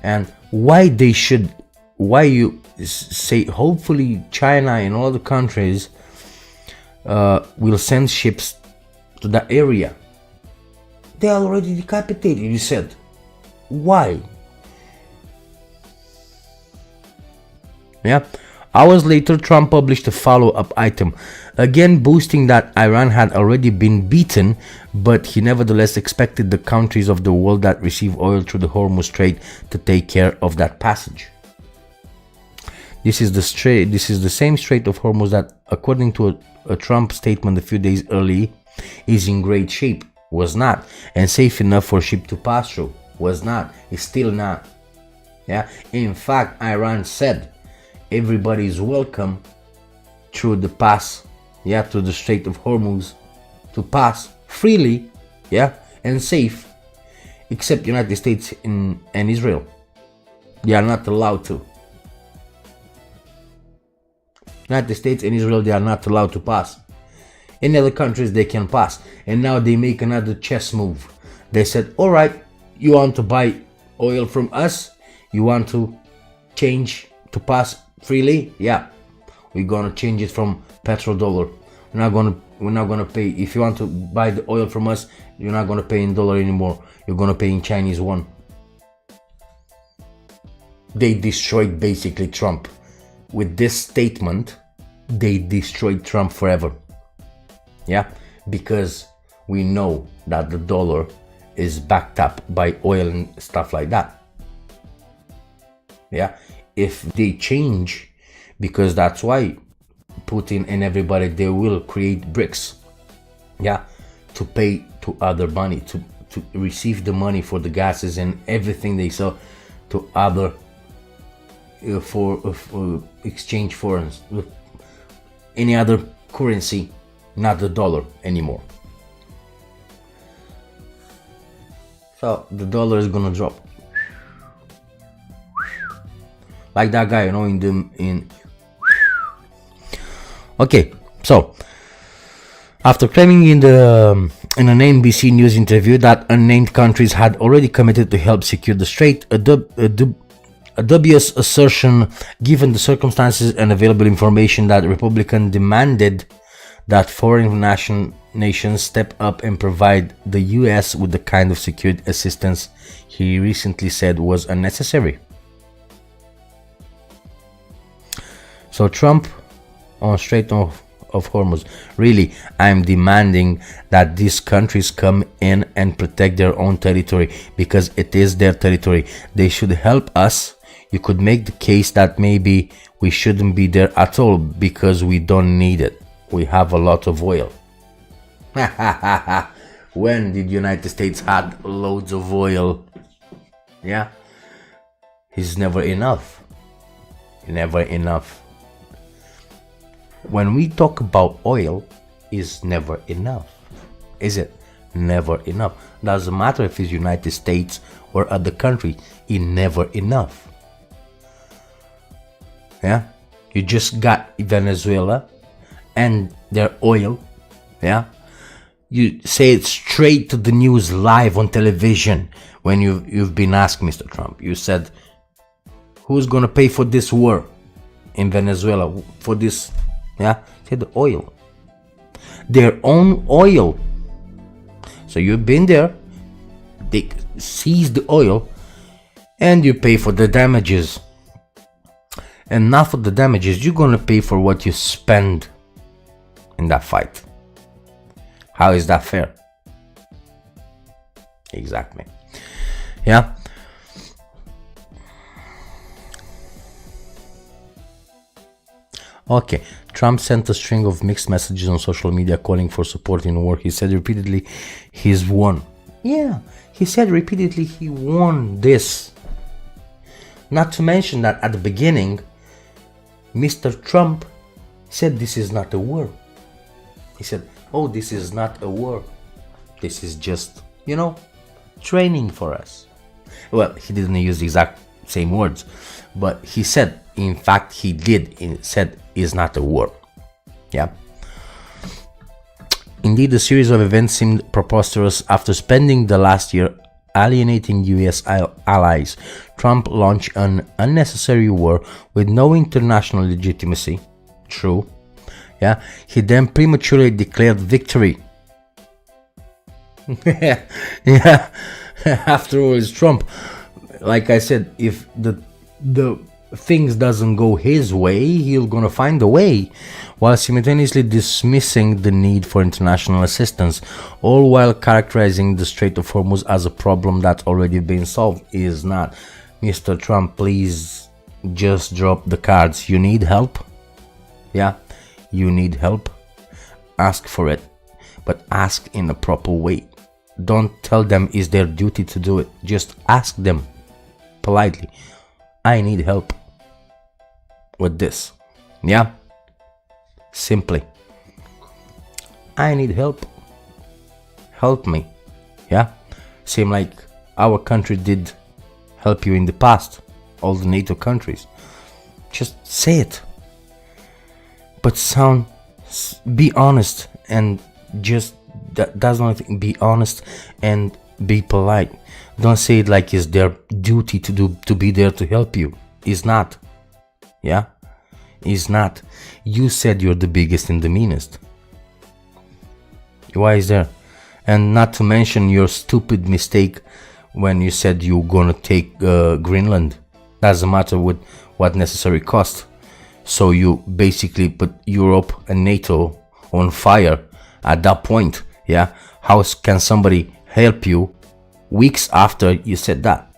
[SPEAKER 1] And why you say hopefully China and all the countries will send ships to that area. They are already decapitated, you said. Why? Yeah. Hours later, Trump published a follow-up item, again boasting that Iran had already been beaten, but he nevertheless expected the countries of the world that receive oil through the Hormuz Strait to take care of that passage. This is the same Strait of Hormuz that, according to a Trump statement a few days early, is in great shape. Was not, and safe enough for ship to pass through. Was not, is still not. Yeah. In fact, Iran said everybody is welcome through the pass, yeah, to the Strait of Hormuz, to pass freely, yeah, and safe, except United States and Israel. They are not allowed to. United States and Israel, they are not allowed to pass. In other countries they can pass, and now they make another chess move. They said, all right, you want to buy oil from us, you want to change to pass freely, yeah, we're gonna change it from petrodollar. We're not gonna pay. If you want to buy the oil from us, you're not gonna pay in dollar anymore, you're gonna pay in Chinese yuan. They destroyed basically Trump. With this statement, they destroyed Trump forever. Yeah, because we know that the dollar is backed up by oil and stuff like that. Yeah, if they change, because that's why Putin and everybody, they will create bricks, yeah, to pay to other money, to receive the money for the gases and everything they sell to other for exchange for any other currency, not the dollar anymore. So the dollar is gonna drop like that guy, you know, okay. So after claiming in an NBC News interview that unnamed countries had already committed to help secure the strait, a dubious assertion given the circumstances and available information that Republicans demanded that foreign nations step up and provide the US with the kind of security assistance he recently said was unnecessary. So Trump on Strait of Hormuz, really, I'm demanding that these countries come in and protect their own territory, because it is their territory. They should help us. You could make the case that maybe we shouldn't be there at all because we don't need it. We have a lot of oil. When did United States had loads of oil? Yeah, it's never enough. Never enough. When we talk about oil, is never enough. Is it? Never enough. Doesn't matter if it's United States or other country, it's never enough. Yeah, you just got Venezuela and their oil. Yeah, you say it straight to the news live on television. When you've been asked, Mr. Trump, you said, who's gonna pay for this war in Venezuela, for this? Yeah, say the oil, their own oil. So you've been there, they seize the oil, and you pay for the damages. And not for the damages, you're gonna pay for what you spend in that fight. How is that fair? Exactly. Yeah. Okay, Trump sent a string of mixed messages on social media calling for support in war. He said repeatedly he's won. Yeah, he said repeatedly he won this. Not to mention that at the beginning, Mr. Trump said this is not a war. He said, oh, this is not a war. This is just, you know, training for us. Well, he didn't use the exact same words, but he said, in fact, he did, said is not a war. Yeah. Indeed, the series of events seemed preposterous. After spending the last year alienating US allies, Trump launched an unnecessary war with no international legitimacy. True. Yeah. He then prematurely declared victory. Yeah. After all, it's Trump. Like I said, if the things doesn't go his way, he'll gonna find a way, while simultaneously dismissing the need for international assistance, all while characterizing the Strait of Hormuz as a problem that's already been solved. Is not. Mr. Trump, please just drop the cards. You need help? Yeah, you need help? Ask for it, but ask in a proper way. Don't tell them it's their duty to do it. Just ask them politely, I need help with this. Yeah, simply, I need help, help me. Yeah, same like our country did help you in the past, all the NATO countries. Just say it, but be honest, and just that's the only thing. Be honest and be polite. Don't say it like it's their duty to be there to help you. It's not. Yeah, it's not. You said you're the biggest and the meanest. Why is there? And not to mention your stupid mistake when you said you're gonna take Greenland. Doesn't matter with what necessary cost. So you basically put Europe and NATO on fire at that point. Yeah, how can somebody help you weeks after you said that?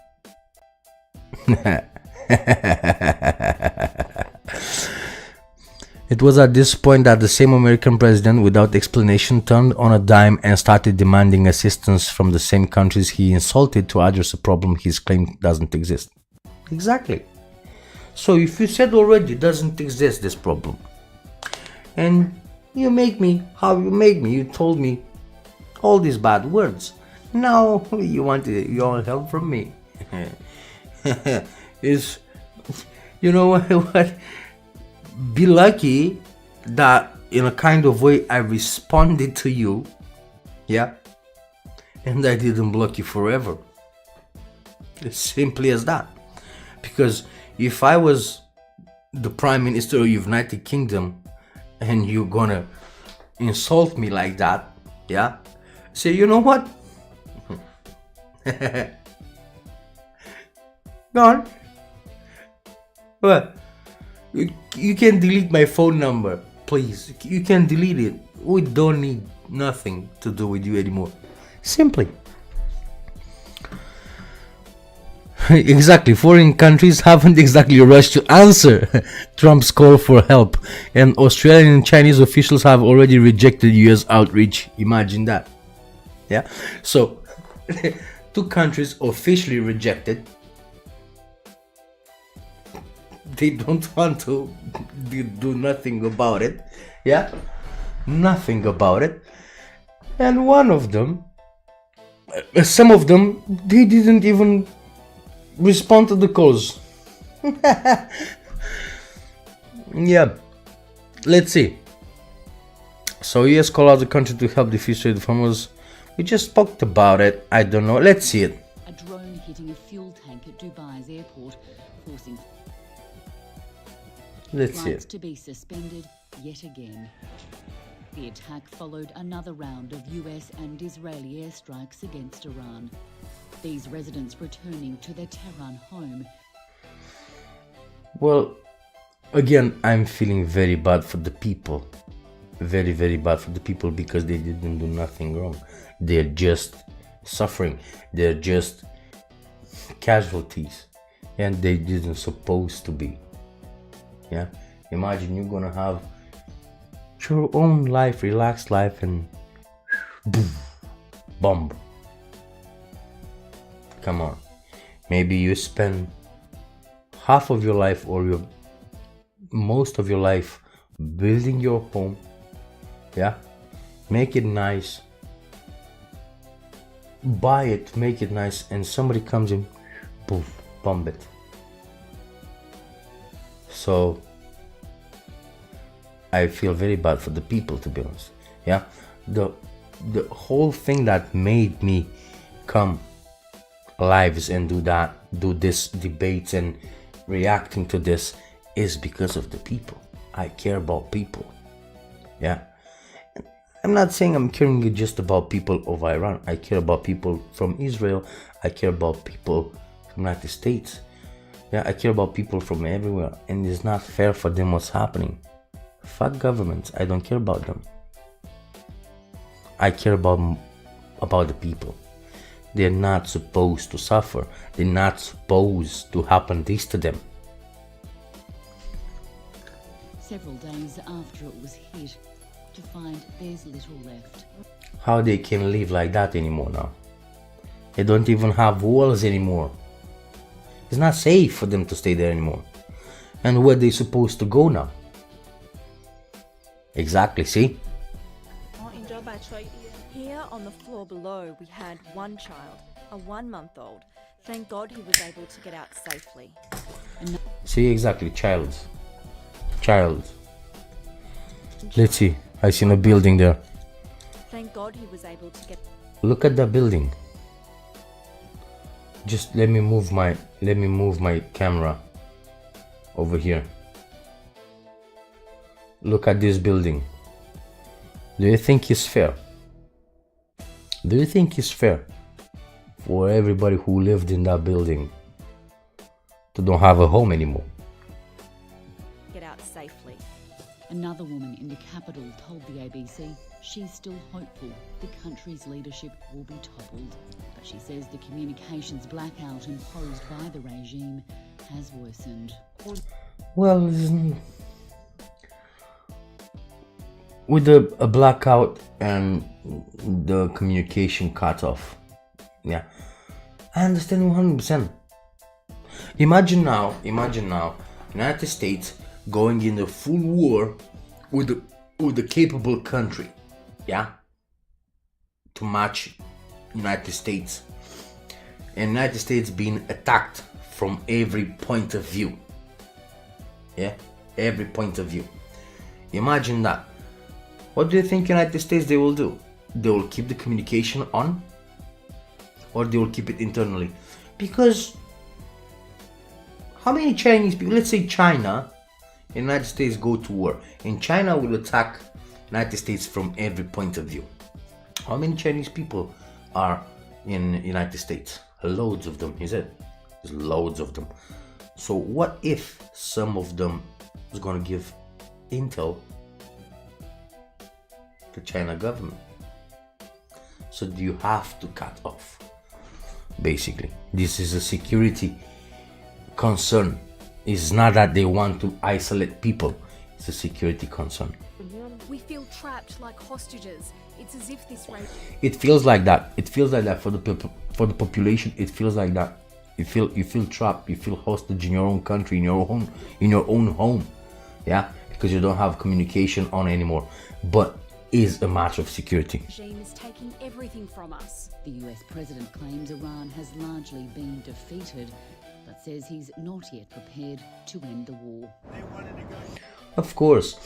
[SPEAKER 1] It was at this point that the same American president, without explanation, turned on a dime and started demanding assistance from the same countries he insulted to address a problem he's claimed doesn't exist. Exactly. So if you said already doesn't exist this problem, and you make me how you make me, you told me all these bad words, now you want help from me. Is, you know what? Be lucky that in a kind of way I responded to you, yeah, and I didn't block you forever. As simply as that. Because if I was the Prime Minister of the United Kingdom and you're gonna insult me like that, yeah, say, you know what? Go on. What? You can delete my phone number, please. You can delete it. We don't need nothing to do with you anymore. Simply. Exactly. Foreign countries haven't exactly rushed to answer Trump's call for help, and Australian and Chinese officials have already rejected US outreach. Imagine that. Yeah. So, two countries officially rejected. They don't want to do nothing about it. Yeah, nothing about it. And one of them, some of them, they didn't even respond to the calls. Yeah, let's see. So US called out the country to help defuse trade farmers. We just spoke about it. I don't know. Let's see it.
[SPEAKER 4] A drone hitting a fuel tank at Dubai's airport, forcing
[SPEAKER 1] Let's see
[SPEAKER 4] flights
[SPEAKER 1] it.
[SPEAKER 4] to be suspended yet again. The attack followed another round of US and Israeli airstrikes against Iran. These residents returning to their Tehran home.
[SPEAKER 1] Well, again, I'm feeling very bad for the people. Very, very bad for the people, because they didn't do nothing wrong. They're just suffering. They're just casualties. And they didn't supposed to be. Yeah, imagine you're gonna have your own life, relaxed life, and boom, bomb. Come on, maybe you spend half of your life or your most of your life building your home. Yeah, make it nice, buy it, make it nice, and somebody comes in, boom, bomb it. So I feel very bad for the people, to be honest. Yeah, the whole thing that made me come lives and do this debates and reacting to this is because of the people. I care about people. Yeah, I'm not saying I'm caring just about people of Iran. I care about people from Israel. I care about people from the United States. Yeah, I care about people from everywhere. And it's not fair for them what's happening. Fuck governments. I don't care about them. I care about the people. They're not supposed to suffer. They're not supposed to happen this to them.
[SPEAKER 4] Several days after it was hit, to find there's little left.
[SPEAKER 1] How they can live like that anymore now? They don't even have walls anymore. It's not safe for them to stay there anymore. And where they supposed to go now? Exactly, see?
[SPEAKER 5] Here on the floor below, we had one child, a 1-month-old. Thank God he was able to get out safely.
[SPEAKER 1] See, exactly, child. Let's see, I seen a building there.
[SPEAKER 5] Thank God he was able to get...
[SPEAKER 1] Look at the building. Just let me move my camera over here. Look at this building. Do you think it's fair? Do you think it's fair for everybody who lived in that building to don't have a home anymore?
[SPEAKER 5] Get out safely.
[SPEAKER 4] Another woman in the capital told the ABC she's still hopeful the country's leadership will be toppled. But she says the communications blackout imposed by the regime has worsened.
[SPEAKER 1] Well, with a blackout and the communication cut off, yeah, I understand 100%. Imagine now, United States going in a full war with a capable country, yeah, to match United States, and United States being attacked from every point of view, yeah, every point of view. Imagine that. What do you think United States they will do? They will keep the communication on, or they will keep it internally? Because how many Chinese people, let's say China, United States go to war, and China will attack United States from every point of view. How many Chinese people are in United States? Loads of them, is it? There's loads of them. So what if some of them is going to give intel to China government? So you have to cut off. Basically, this is a security concern. It's not that they want to isolate people. It's a security concern.
[SPEAKER 6] We feel trapped like hostages. It's as if this rape...
[SPEAKER 1] It feels like that. It feels like that for the population. It feels like that. You feel trapped. You feel hostage in your own country, in your own home. Yeah, because you don't have communication on anymore. But is a matter of security.
[SPEAKER 6] The regime is taking everything from us.
[SPEAKER 4] The US president claims Iran has largely been defeated, but says he's not yet prepared to end the war.
[SPEAKER 1] Of course,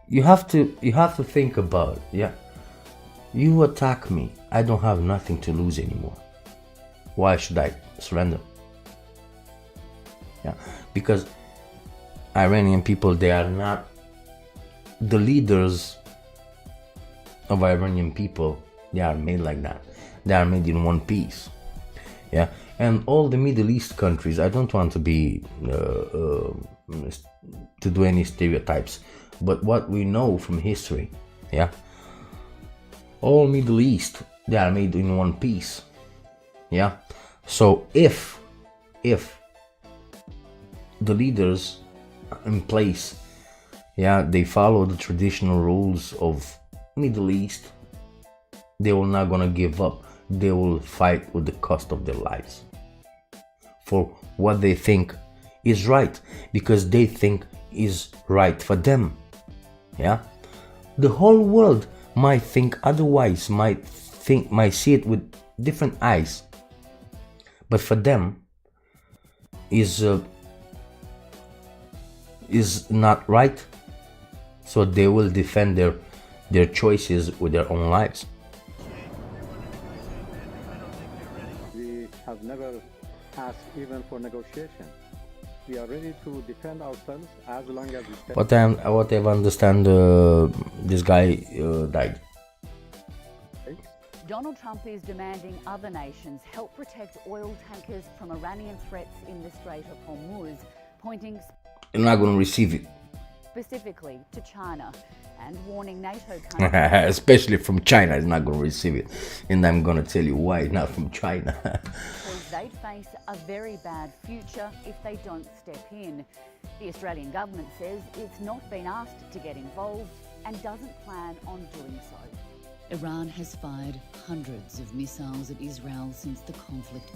[SPEAKER 1] you have to think about it. Yeah, you attack me, I don't have nothing to lose anymore. Why should I surrender? Yeah, because Iranian people, they are not the leaders of Iranian people. They are made like that. They are made in one piece. Yeah, and all the Middle East countries, I don't want to be to do any stereotypes, but what we know from history, yeah, all Middle East, they are made in one piece. Yeah, so if the leaders in place, yeah, they follow the traditional rules of Middle East, they will not gonna give up. They will fight with the cost of their lives for what they think is right, because they think is right for them. Yeah, the whole world might think otherwise, might see it with different eyes, but for them is not right. So they will defend their choices with their own lives.
[SPEAKER 7] We have never asked even for negotiation. we are ready to defend ourselves as long as we stand.
[SPEAKER 1] Whatever understand, this guy died.
[SPEAKER 4] Donald Trump is demanding other nations help protect oil tankers from Iranian threats in the Strait of Hormuz, pointing
[SPEAKER 1] You're not going to receive it.
[SPEAKER 4] specifically to China and warning NATO countries.
[SPEAKER 1] Especially from China, is not going to receive it. And I'm going to tell you why, not from China.
[SPEAKER 4] Because they'd face a very bad future if they don't step in. The Australian government says it's not been asked to get involved and doesn't plan on doing so. Iran has fired hundreds of missiles at Israel since the conflict.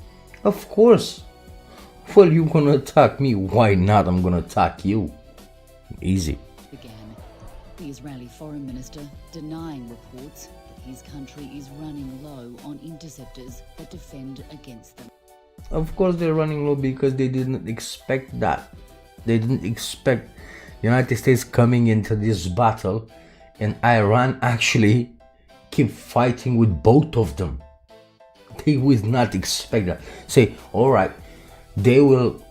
[SPEAKER 1] Of course. Well, you're going to attack me. Why not? I'm going to attack you. Easy.
[SPEAKER 4] Began. The Israeli foreign minister denying reports that his country is running low on interceptors that defend against them.
[SPEAKER 1] Of course they're running low because they didn't expect that. They didn't expect United States coming into this battle and Iran actually keep fighting with both of them. They would not expect that. Say, alright, they will,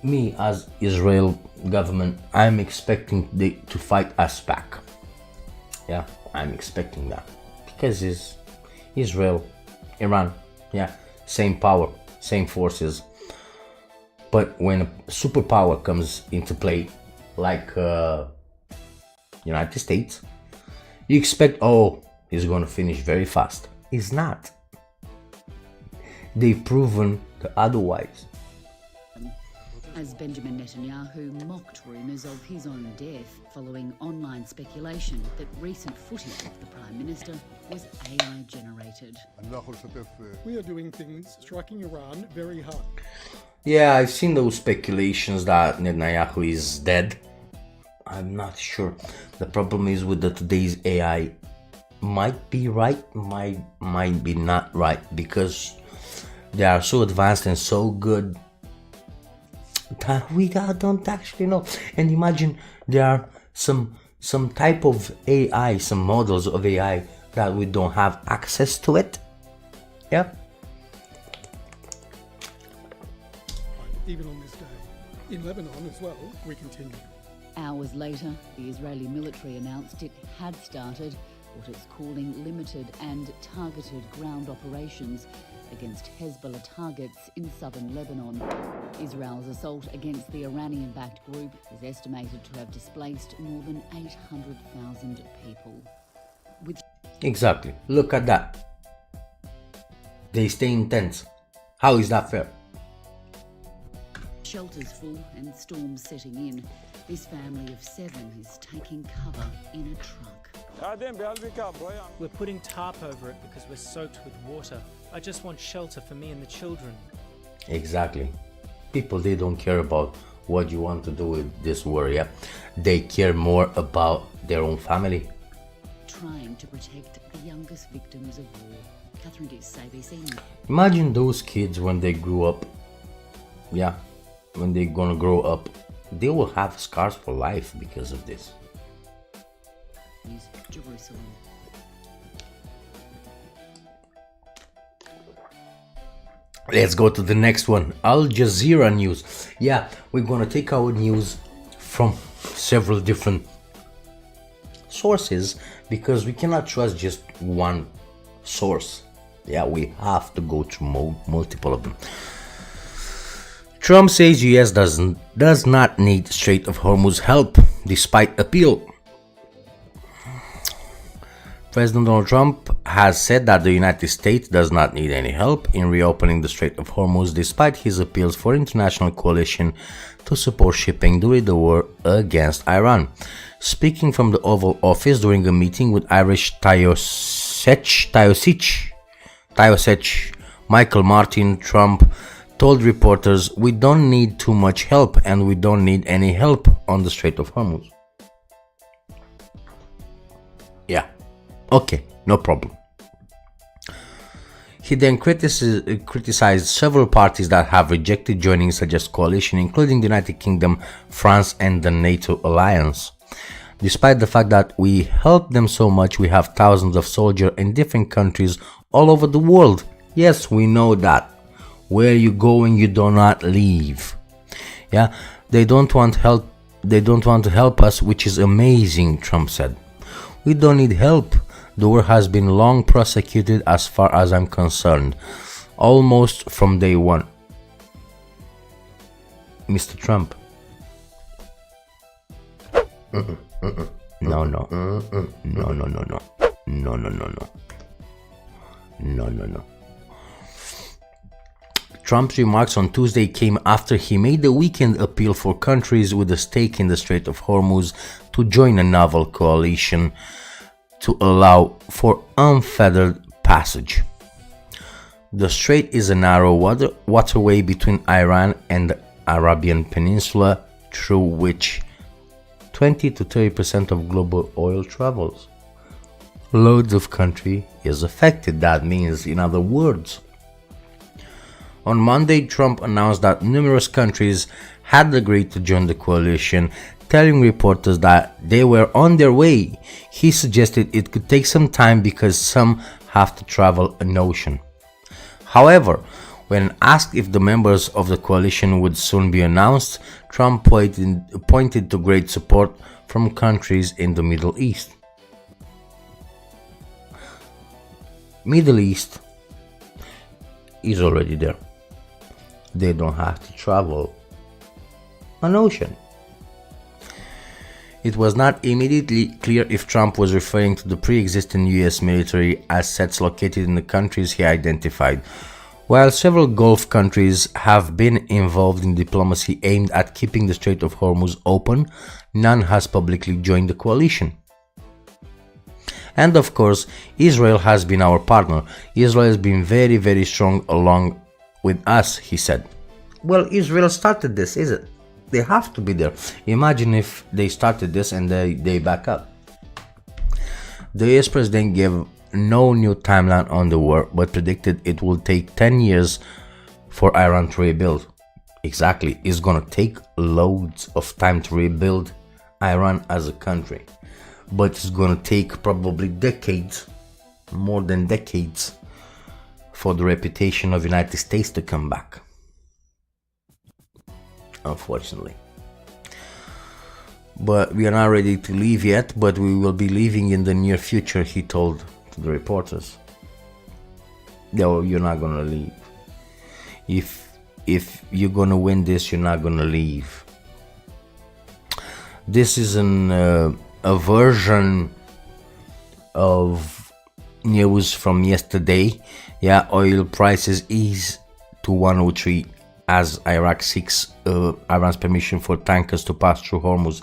[SPEAKER 1] me as Israel government, I'm expecting they to fight us back. Yeah, I'm expecting that. Because it's Israel, Iran, yeah, same power, same forces. But when a superpower comes into play, like United States, you expect, oh, he's going to finish very fast. He's not. They've proven the otherwise.
[SPEAKER 4] As Benjamin Netanyahu mocked rumours of his own death following online speculation that recent footage of the Prime Minister was AI generated.
[SPEAKER 8] We are doing things striking Iran very hard.
[SPEAKER 1] Yeah, I've seen those speculations that Netanyahu is dead. I'm not sure. The problem is with today's AI, might be right, might be not right, because they are so advanced and so good that we don't actually know. And imagine there are some type of AI, some models of AI that we don't have access to it. Yeah.
[SPEAKER 8] Even on this day. In Lebanon as well, we continue.
[SPEAKER 4] Hours later, the Israeli military announced it had started what it's calling limited and targeted ground operations against Hezbollah targets in southern Lebanon. Israel's assault against the Iranian-backed group is estimated to have displaced more than 800,000 people.
[SPEAKER 1] Exactly. Look at that. They stay intense. How is that fair?
[SPEAKER 4] Shelters full and storms setting in. This family of 7 is taking cover in a truck.
[SPEAKER 9] We're putting tarp over it because we're soaked with water. I just want shelter for me and the children.
[SPEAKER 1] Exactly. People, they don't care about what you want to do with this war, yeah? They care more about their own family.
[SPEAKER 4] Trying to protect the youngest victims of war. Catherine Diss, ABC News.
[SPEAKER 1] Imagine those kids when they grew up. Yeah, when they're gonna grow up, they will have scars for life because of this.
[SPEAKER 4] Jerusalem.
[SPEAKER 1] Let's go to the next one. Al Jazeera news. Yeah, we're gonna take our news from several different sources because we cannot trust just one source. Yeah, we have to go through multiple of them. Trump says US does not need Strait of Hormuz help despite appeal. President Donald Trump has said that the United States does not need any help in reopening the Strait of Hormuz despite his appeals for international coalition to support shipping during the war against Iran. Speaking from the Oval Office during a meeting with Irish Taoiseach Michael Martin, Trump told reporters, "We don't need too much help and we don't need any help on the Strait of Hormuz." Yeah. Okay, no problem. He then criticized several parties that have rejected joining such as coalition, including the United Kingdom, France, and the NATO alliance. Despite the fact that we help them so much, we have thousands of soldiers in different countries all over the world. Yes, we know that. Where you going, you do not leave. Yeah, they don't want help. They don't want to help us, which is amazing, Trump said. We don't need help. The war has been long prosecuted as far as I'm concerned, almost from day one. Mr. Trump. No, no. No, no, no, no. No, no, no, no. No, no, no. Trump's remarks on Tuesday came after he made a weekend appeal for countries with a stake in the Strait of Hormuz to join a naval coalition to allow for unfettered passage. The strait is a narrow waterway between Iran and the Arabian Peninsula, through which 20 to 30% of global oil travels. Loads of country is affected. That means, in other words, on Monday, Trump announced that numerous countries had agreed to join the coalition, telling reporters that they were on their way. He suggested it could take some time because some have to travel an ocean. However, when asked if the members of the coalition would soon be announced, Trump pointed to great support from countries in the Middle East. Middle East is already there. They don't have to travel an ocean. It was not immediately clear if Trump was referring to the pre-existing US military assets located in the countries he identified. While several Gulf countries have been involved in diplomacy aimed at keeping the Strait of Hormuz open, none has publicly joined the coalition. And of course, Israel has been our partner. Israel has been very, very strong along with us, he said. Well, Israel started this, is it? They have to be there. Imagine if they started this and they back up. The US president gave no new timeline on the war, but predicted it will take 10 years for Iran to rebuild. Exactly, it's gonna take loads of time to rebuild Iran as a country, but it's gonna take probably decades, more than decades, for the reputation of the United States to come back. Unfortunately. But we are not ready to leave yet, but we will be leaving in the near future, he told to the reporters. No, you're not gonna leave. If you're gonna win this, you're not gonna leave. This is a version of news from yesterday. Yeah, oil prices ease to 103 as Iraq seeks Iran's permission for tankers to pass through Hormuz.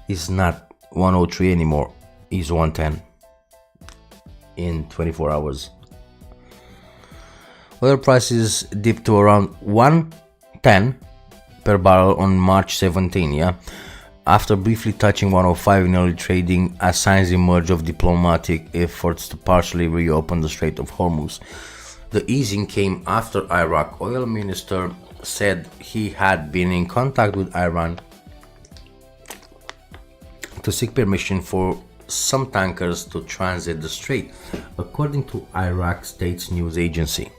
[SPEAKER 1] It's not 103 anymore, it's 110 in 24 hours. Oil prices dipped to around 110 per barrel on March 17, yeah, after briefly touching 105 in early trading as signs emerge of diplomatic efforts to partially reopen the Strait of Hormuz. The easing came after Iraq oil minister said he had been in contact with Iran to seek permission for some tankers to transit the strait, according to Iraq State's news agency.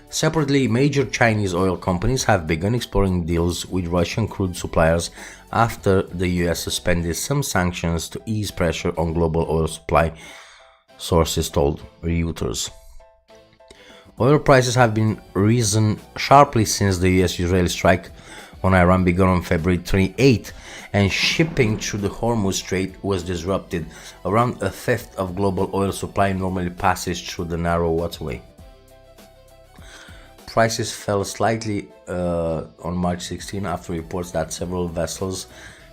[SPEAKER 1] Separately, major Chinese oil companies have begun exploring deals with Russian crude suppliers after the US suspended some sanctions to ease pressure on global oil supply, sources told Reuters. Oil prices have been risen sharply since the US-Israeli strike on Iran began on February 28, and shipping through the Hormuz Strait was disrupted. Around a fifth of global oil supply normally passes through the narrow waterway. Prices fell slightly on March 16 after reports that several vessels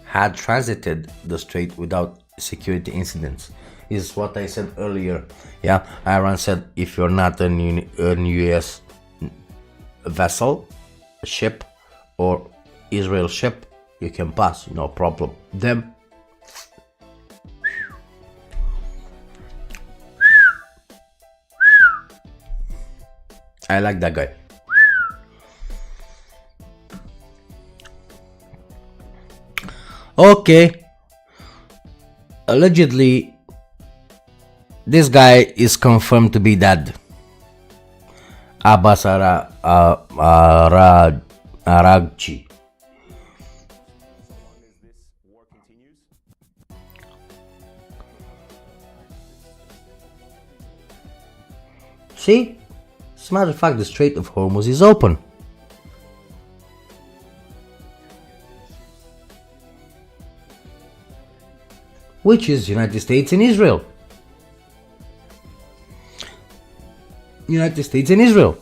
[SPEAKER 1] had transited the strait without security incidents. Is what I said earlier. Yeah, Iran said if you're not a US vessel, a ship, or Israel ship, you can pass, no problem. Them, I like that guy. Okay, allegedly this guy is confirmed to be dead. Abbas Araghchi. See? As a matter of fact, the Strait of Hormuz is open. Which is United States and Israel. United States and Israel.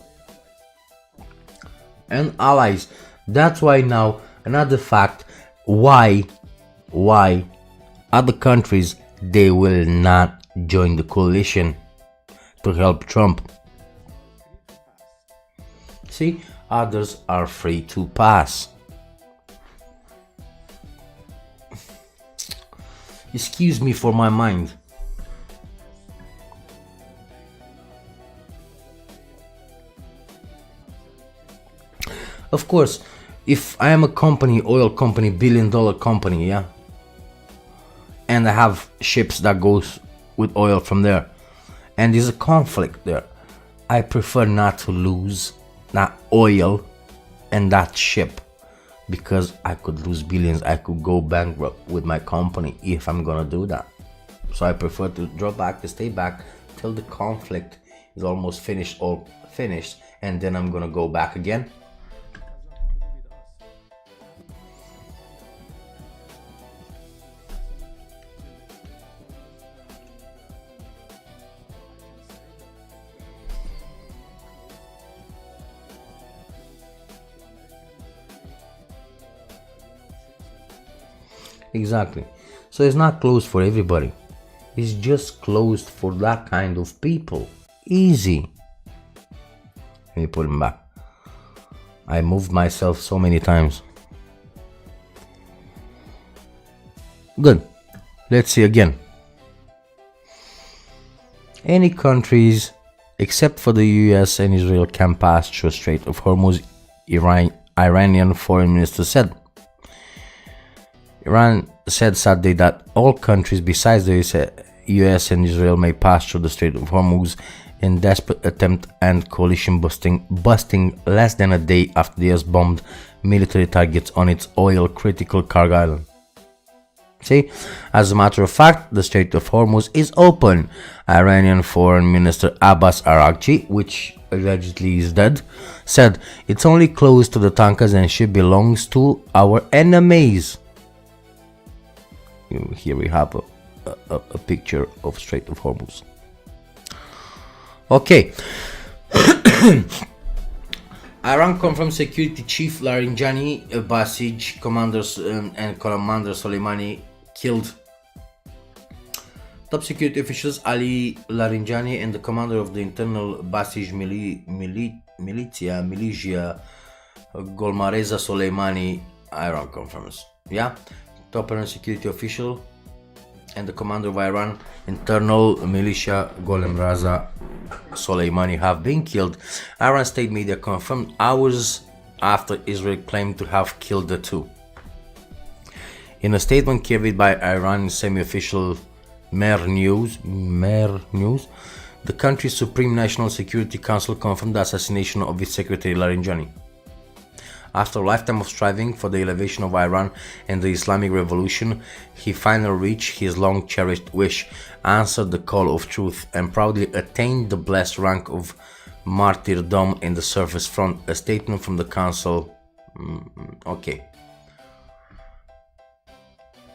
[SPEAKER 1] And allies. That's why now, another fact, why other countries, they will not join the coalition to help Trump. See, others are free to pass. Excuse me for my mind. Of course, if I am a company, oil company, billion-dollar company, yeah, and I have ships that goes with oil from there, and there's a conflict there, I prefer not to lose that oil and that ship, because I could lose billions. I could go bankrupt with my company if I'm gonna do that. So I prefer to drop back, to stay back till the conflict is almost finished, and then I'm gonna go back again. Exactly. So it's not closed for everybody. It's just closed for that kind of people. Easy. Let me put him back. I moved myself so many times. Good. Let's see again. Any countries except for the US and Israel can pass through Strait of Hormuz, Iranian foreign minister said. Iran said Saturday that all countries besides the US and Israel may pass through the Strait of Hormuz in desperate attempt and coalition busting less than a day after the US bombed military targets on its oil critical cargo island. See, as a matter of fact, the Strait of Hormuz is open. Iranian Foreign Minister Abbas Araghchi, which allegedly is dead, said it's only closed to the tankers and ship belongs to our enemies. Here we have a picture of Strait of Hormuz. Okay. Iran confirmed security chief Larijani, Basij commanders and Commander Soleimani killed. Top security officials Ali Larijani and the commander of the internal Basij militia Golmareza Soleimani, Iran confirms. Yeah. Top Iran security official and the commander of Iran internal militia Golem Raza Soleimani have been killed. Iran state media confirmed hours after Israel claimed to have killed the two. In a statement carried by Iran semi-official Mer News, the country's Supreme National Security Council confirmed the assassination of its secretary Larijani. After a lifetime of striving for the elevation of Iran and the Islamic Revolution, he finally reached his long-cherished wish, answered the call of truth, and proudly attained the blessed rank of martyrdom in the surface front. A statement from the council. Okay.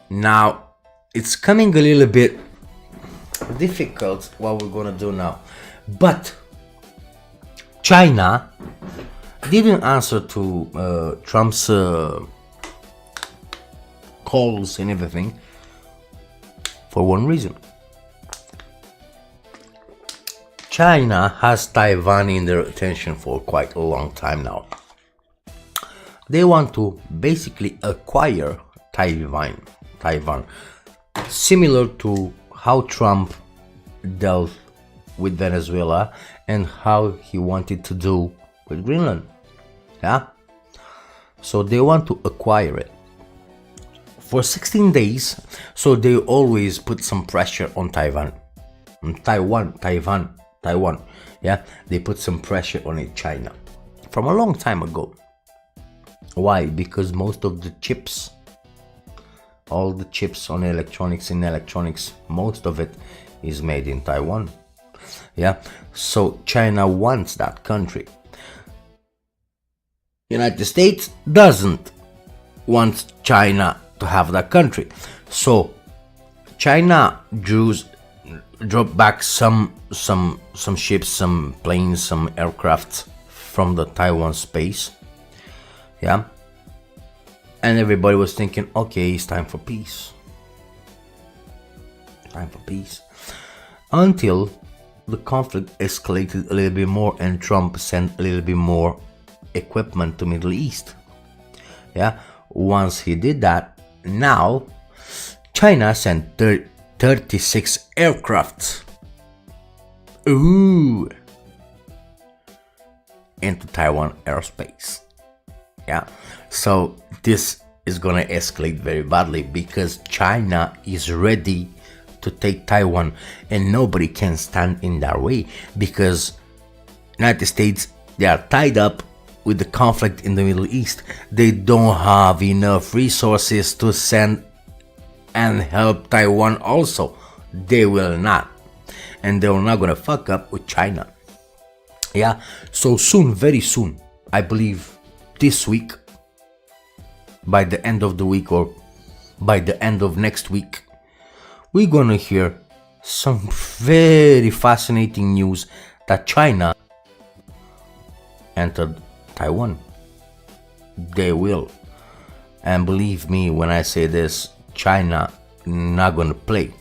[SPEAKER 1] Now, it's coming a little bit difficult what we're gonna do now. But China didn't answer to Trump's calls and everything for one reason. China has Taiwan in their attention for quite a long time now. They want to basically acquire Taiwan, similar to how Trump dealt with Venezuela and how he wanted to do with Greenland. Yeah, so they want to acquire it for 16 days. So they always put some pressure on Taiwan. Yeah, they put some pressure on it, China, from a long time ago. Why? Because most of the chips, all the chips on electronics, most of it is made in Taiwan. Yeah, so China wants that country. United States doesn't want China to have that country. So China dropped back some ships, some planes, some aircraft from the Taiwan space. Yeah, and everybody was thinking, okay, it's time for peace. Time for peace. Until the conflict escalated a little bit more and Trump sent a little bit more equipment to Middle East. Yeah, once he did that, now China sent 36 aircraft into Taiwan airspace. Yeah, so this is gonna escalate very badly because China is ready to take Taiwan and nobody can stand in their way because United States, they are tied up with the conflict in the Middle East. They don't have enough resources to send and help Taiwan also. They will not, and they're not gonna fuck up with China. Yeah, so soon, very soon, I believe this week, by the end of the week or by the end of next week, we're gonna hear some very fascinating news that China entered Taiwan. They will, and believe me when I say this, China not gonna play.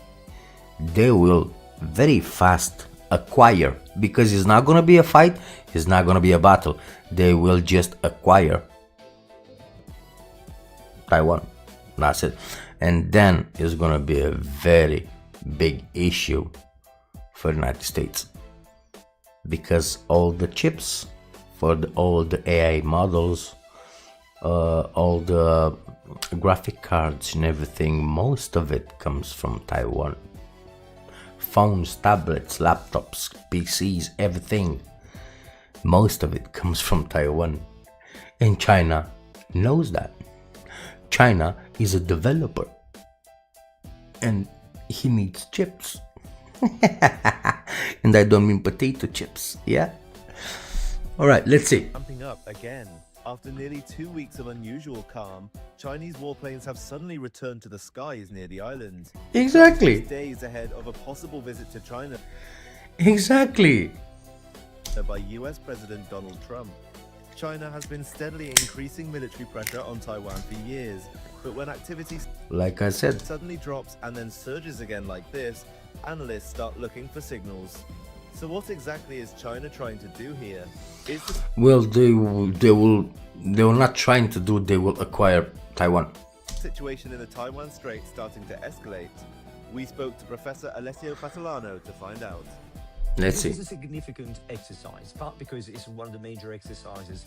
[SPEAKER 1] They will very fast acquire, because it's not gonna be a fight, it's not gonna be a battle. They will just acquire Taiwan. That's it. And then it's gonna be a very big issue for the United States, because all the chips for all the AI models, all the graphic cards and everything, most of it comes from Taiwan. Phones, tablets, laptops, PCs, everything, most of it comes from Taiwan. And China knows that. China is a developer and he needs chips. And I don't mean potato chips, yeah? Alright, let's see.
[SPEAKER 10] Ramping up again. After nearly 2 weeks of unusual calm, Chinese warplanes have suddenly returned to the skies near the island.
[SPEAKER 1] Exactly.
[SPEAKER 10] Days ahead of a possible visit to China.
[SPEAKER 1] Exactly.
[SPEAKER 10] By US President Donald Trump. China has been steadily increasing military pressure on Taiwan for years, but when activity,
[SPEAKER 1] like I said,
[SPEAKER 10] suddenly drops and then surges again like this, analysts start looking for signals. So what exactly is China trying to do here?
[SPEAKER 1] Well, they will not trying to do, they will acquire Taiwan.
[SPEAKER 10] Situation in the Taiwan Strait starting to escalate. We spoke to Professor Alessio Catalano to find out.
[SPEAKER 1] Let's see.
[SPEAKER 11] This is a significant exercise, part because it's one of the major exercises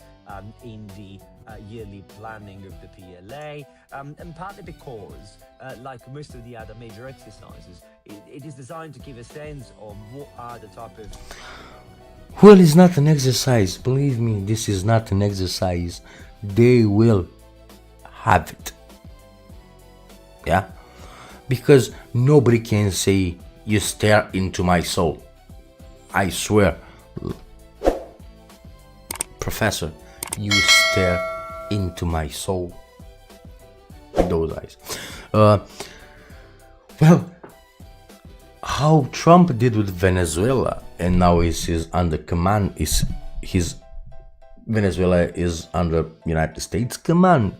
[SPEAKER 11] in the yearly planning of the PLA, and partly because, like most of the other major exercises, it is designed to give a sense of what are the type of...
[SPEAKER 1] Well, it's not an exercise. Believe me, this is not an exercise. They will have it. Yeah? Because nobody can say, you stare into my soul. I swear, Professor, you stare into my soul with those eyes. Well, how Trump did with Venezuela, and now is under command, Venezuela is under United States command.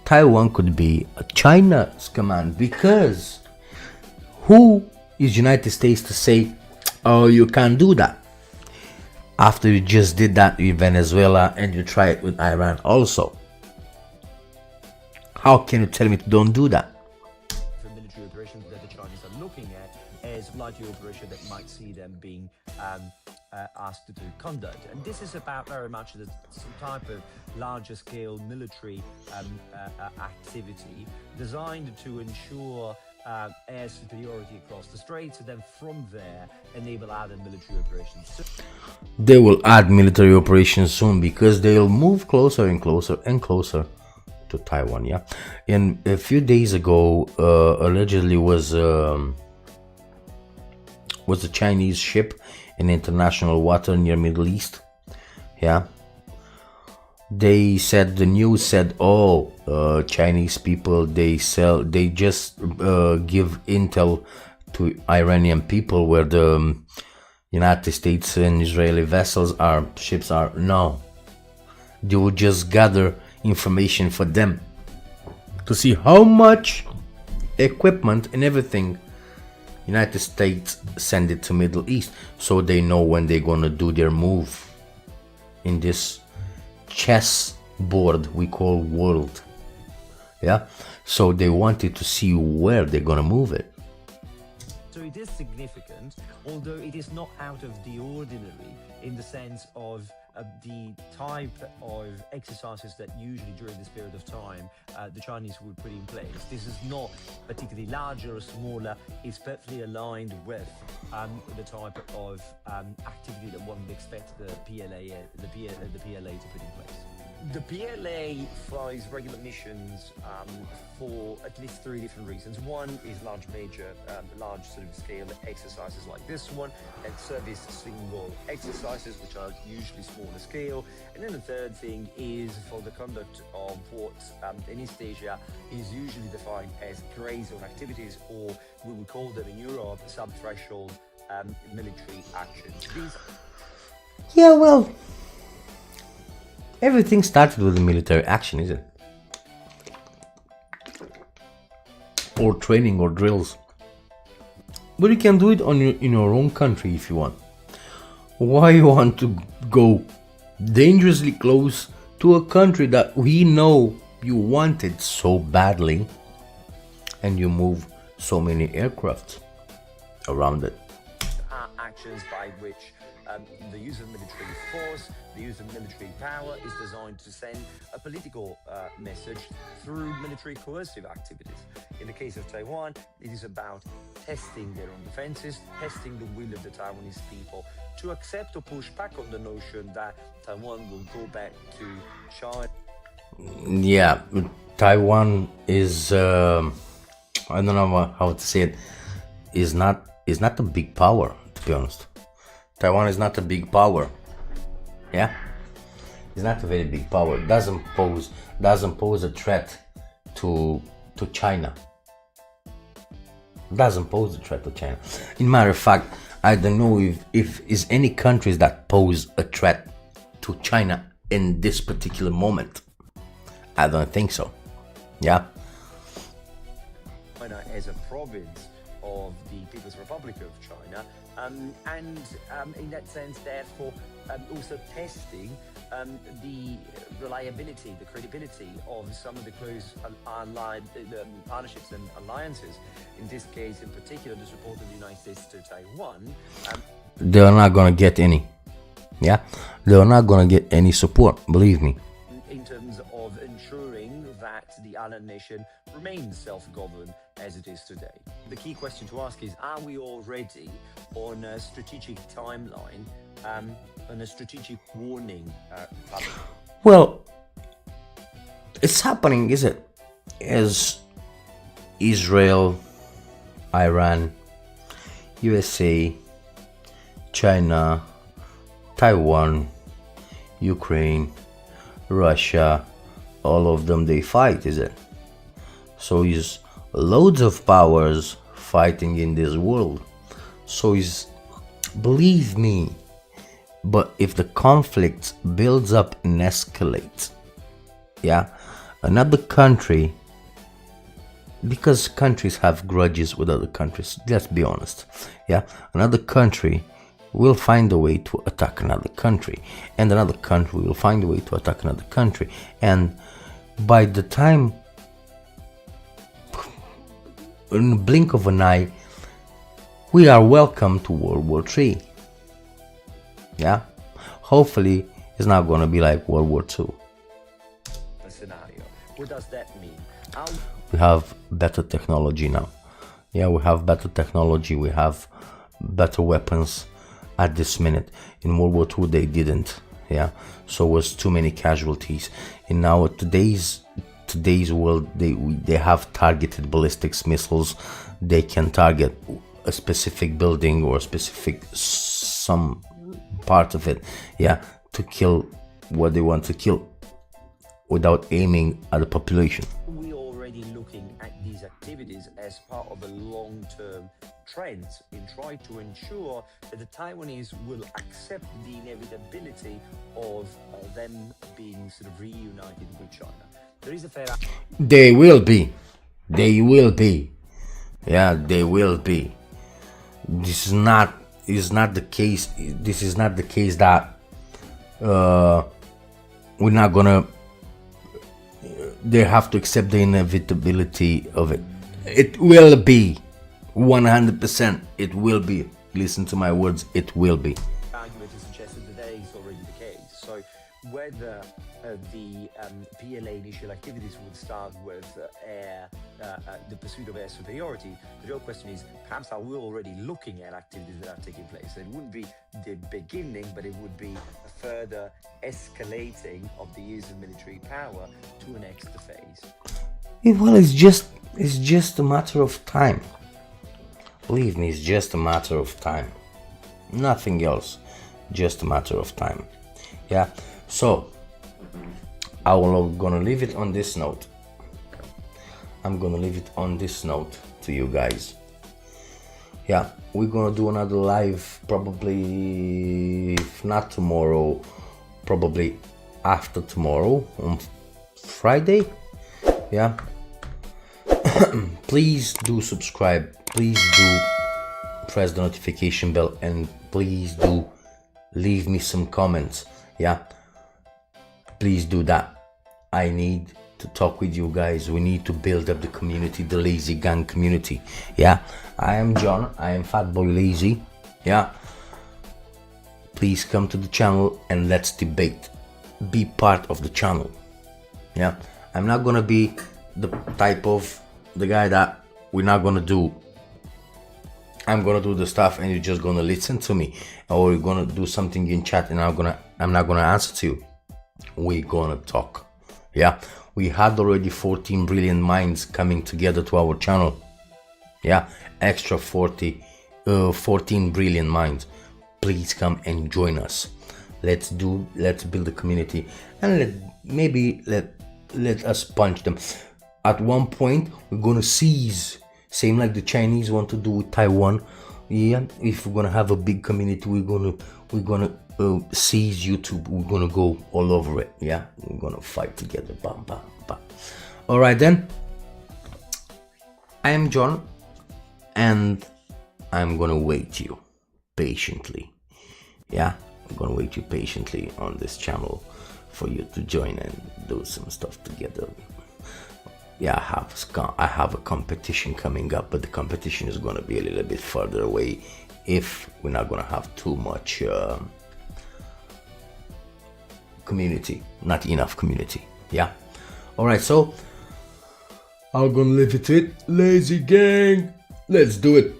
[SPEAKER 1] Taiwan could be China's command, because who is United States to say, oh, you can't do that, after you just did that with Venezuela and you try it with Iran also? How can you tell me to don't do that?
[SPEAKER 11] For military operations that the Chinese are looking at as likely operation that might see them being asked to conduct, and this is about very much some type of larger scale military activity designed to ensure air superiority across the straits, and then from there enable other military operations.
[SPEAKER 1] They will add military operations soon, because they'll move closer and closer and closer to Taiwan. Yeah, and a few days ago, allegedly was was a Chinese ship in international water near Middle East. Yeah. They said, the news said, oh, Chinese people, they just give intel to Iranian people where the United States and Israeli ships are. No, they will just gather information for them to see how much equipment and everything United States send it to Middle East, so they know when they're gonna do their move in this chess board we call world. Yeah, so they wanted to see where they're gonna move it.
[SPEAKER 11] So it is significant, although it is not out of the ordinary in the sense of the type of exercises that usually during this period of time the Chinese would put in place. This is not particularly larger or smaller, it's perfectly aligned with the type of activity that one would expect the PLA to put in place. The PLA flies regular missions for at least 3 different reasons. One is large sort of scale exercises like this one, and service single exercises, which are usually smaller scale. And then the third thing is for the conduct of what in East Asia is usually defined as gray zone activities, or we would call them in Europe sub-threshold military actions.
[SPEAKER 1] Yeah, well, everything started with a military action, is it? Or training or drills. But you can do it in your own country if you want. Why you want to go dangerously close to a country that we know you wanted so badly, and you move so many aircrafts around it?
[SPEAKER 11] Actions by which the use of military force, the use of military power is designed to send a political message through military coercive activities. In the case of Taiwan, it is about testing their own defenses, testing the will of the Taiwanese people to accept or push back on the notion that Taiwan will go back to China.
[SPEAKER 1] Yeah, Taiwan is, I don't know how to say it, is not a big power, to be honest. Taiwan is not a big power. Yeah, it's not a very big power. It doesn't pose a threat to China. It doesn't pose a threat to China. In matter of fact, I don't know if is any countries that pose a threat to China in this particular moment. I don't think so. Yeah.
[SPEAKER 11] China as a province of the People's Republic of China, and in that sense, therefore, also testing the reliability, the credibility of some of the close partnerships and alliances. In this case, in particular, the support of the United States to Taiwan.
[SPEAKER 1] They're not gonna get any. Yeah, they're not gonna get any support. Believe me.
[SPEAKER 11] In terms of ensuring that the island nation remains self-governed as it is today. The key question to ask is, are we already on a strategic timeline, on a strategic warning?
[SPEAKER 1] Well, it's happening, is it? As Israel, Iran, USA, China, Taiwan, Ukraine, Russia, all of them, they fight, is it? So is loads of powers fighting in this world. So is, believe me, but if the conflict builds up and escalates, yeah, another country, because countries have grudges with other countries, let's be honest, yeah, another country will find a way to attack another country, and another country will find a way to attack another country, and by the time, in the blink of an eye, we are welcome to World War III. Yeah, hopefully it's not going to be like World War II.
[SPEAKER 11] Scenario. What does that mean?
[SPEAKER 1] We have better technology now. Yeah, we have better technology. We have better weapons at this minute. In World War II, they didn't. Yeah, so it was too many casualties. In now today's world, they have targeted ballistic missiles. They can target a specific building or a specific some part of it, yeah, to kill what they want to kill without aiming at the population.
[SPEAKER 11] We're already looking at these activities as part of a long-term trend in trying to ensure that the Taiwanese will accept the inevitability of them being sort of reunited with China. There is a fair...
[SPEAKER 1] They will be. They will be. Yeah, they will be. This is not the case. This is not the case that we're not gonna. They have to accept the inevitability of it. It will be 100%. It will be. Listen to my words. It will be.
[SPEAKER 11] Argument is suggested that that is already the case. So whether the PLA initial activities would start with the pursuit of air superiority, the real question is, perhaps are we already looking at activities that are taking place? It wouldn't be the beginning, but it would be a further escalating of the use of military power to an next phase.
[SPEAKER 1] Well, it's just a matter of time. Believe me, it's just a matter of time. Nothing else. Just a matter of time. Yeah. So I'm gonna leave it on this note. I'm gonna leave it on this note to you guys. Yeah, we're gonna do another live probably, if not tomorrow, probably after tomorrow on Friday. Yeah. Please do subscribe. Please do press the notification bell, and please do leave me some comments. Yeah. Please do that. I need to talk with you guys. We need to build up the community, the Lazy Gang community. Yeah, I am John. I am Fat Boy Lazy. Yeah, please come to the channel and let's debate. Be part of the channel. Yeah, I'm not gonna be the type of the guy that we're not gonna do. I'm gonna do the stuff and you're just gonna listen to me, or you're gonna do something in chat and I'm not gonna answer to you. We're gonna talk. Yeah, we had already 14 brilliant minds coming together to our channel. Yeah, extra 14 brilliant minds. Please come and join us. Let's build a community, and let us punch them. At one point we're gonna seize, same like the Chinese want to do with Taiwan. Yeah, if we're gonna have a big community, we're gonna seize YouTube. We're gonna go all over it. Yeah, we're gonna fight together. Bam, bam, bam. All right then. I am John, and I'm gonna wait you patiently. Yeah, I'm gonna wait you patiently on this channel for you to join and do some stuff together. Yeah, I have a competition coming up, but the competition is gonna be a little bit further away if we're not gonna have too much community, not enough community. Yeah. All right, so I'm gonna leave it to it. Lazy Gang, let's do it.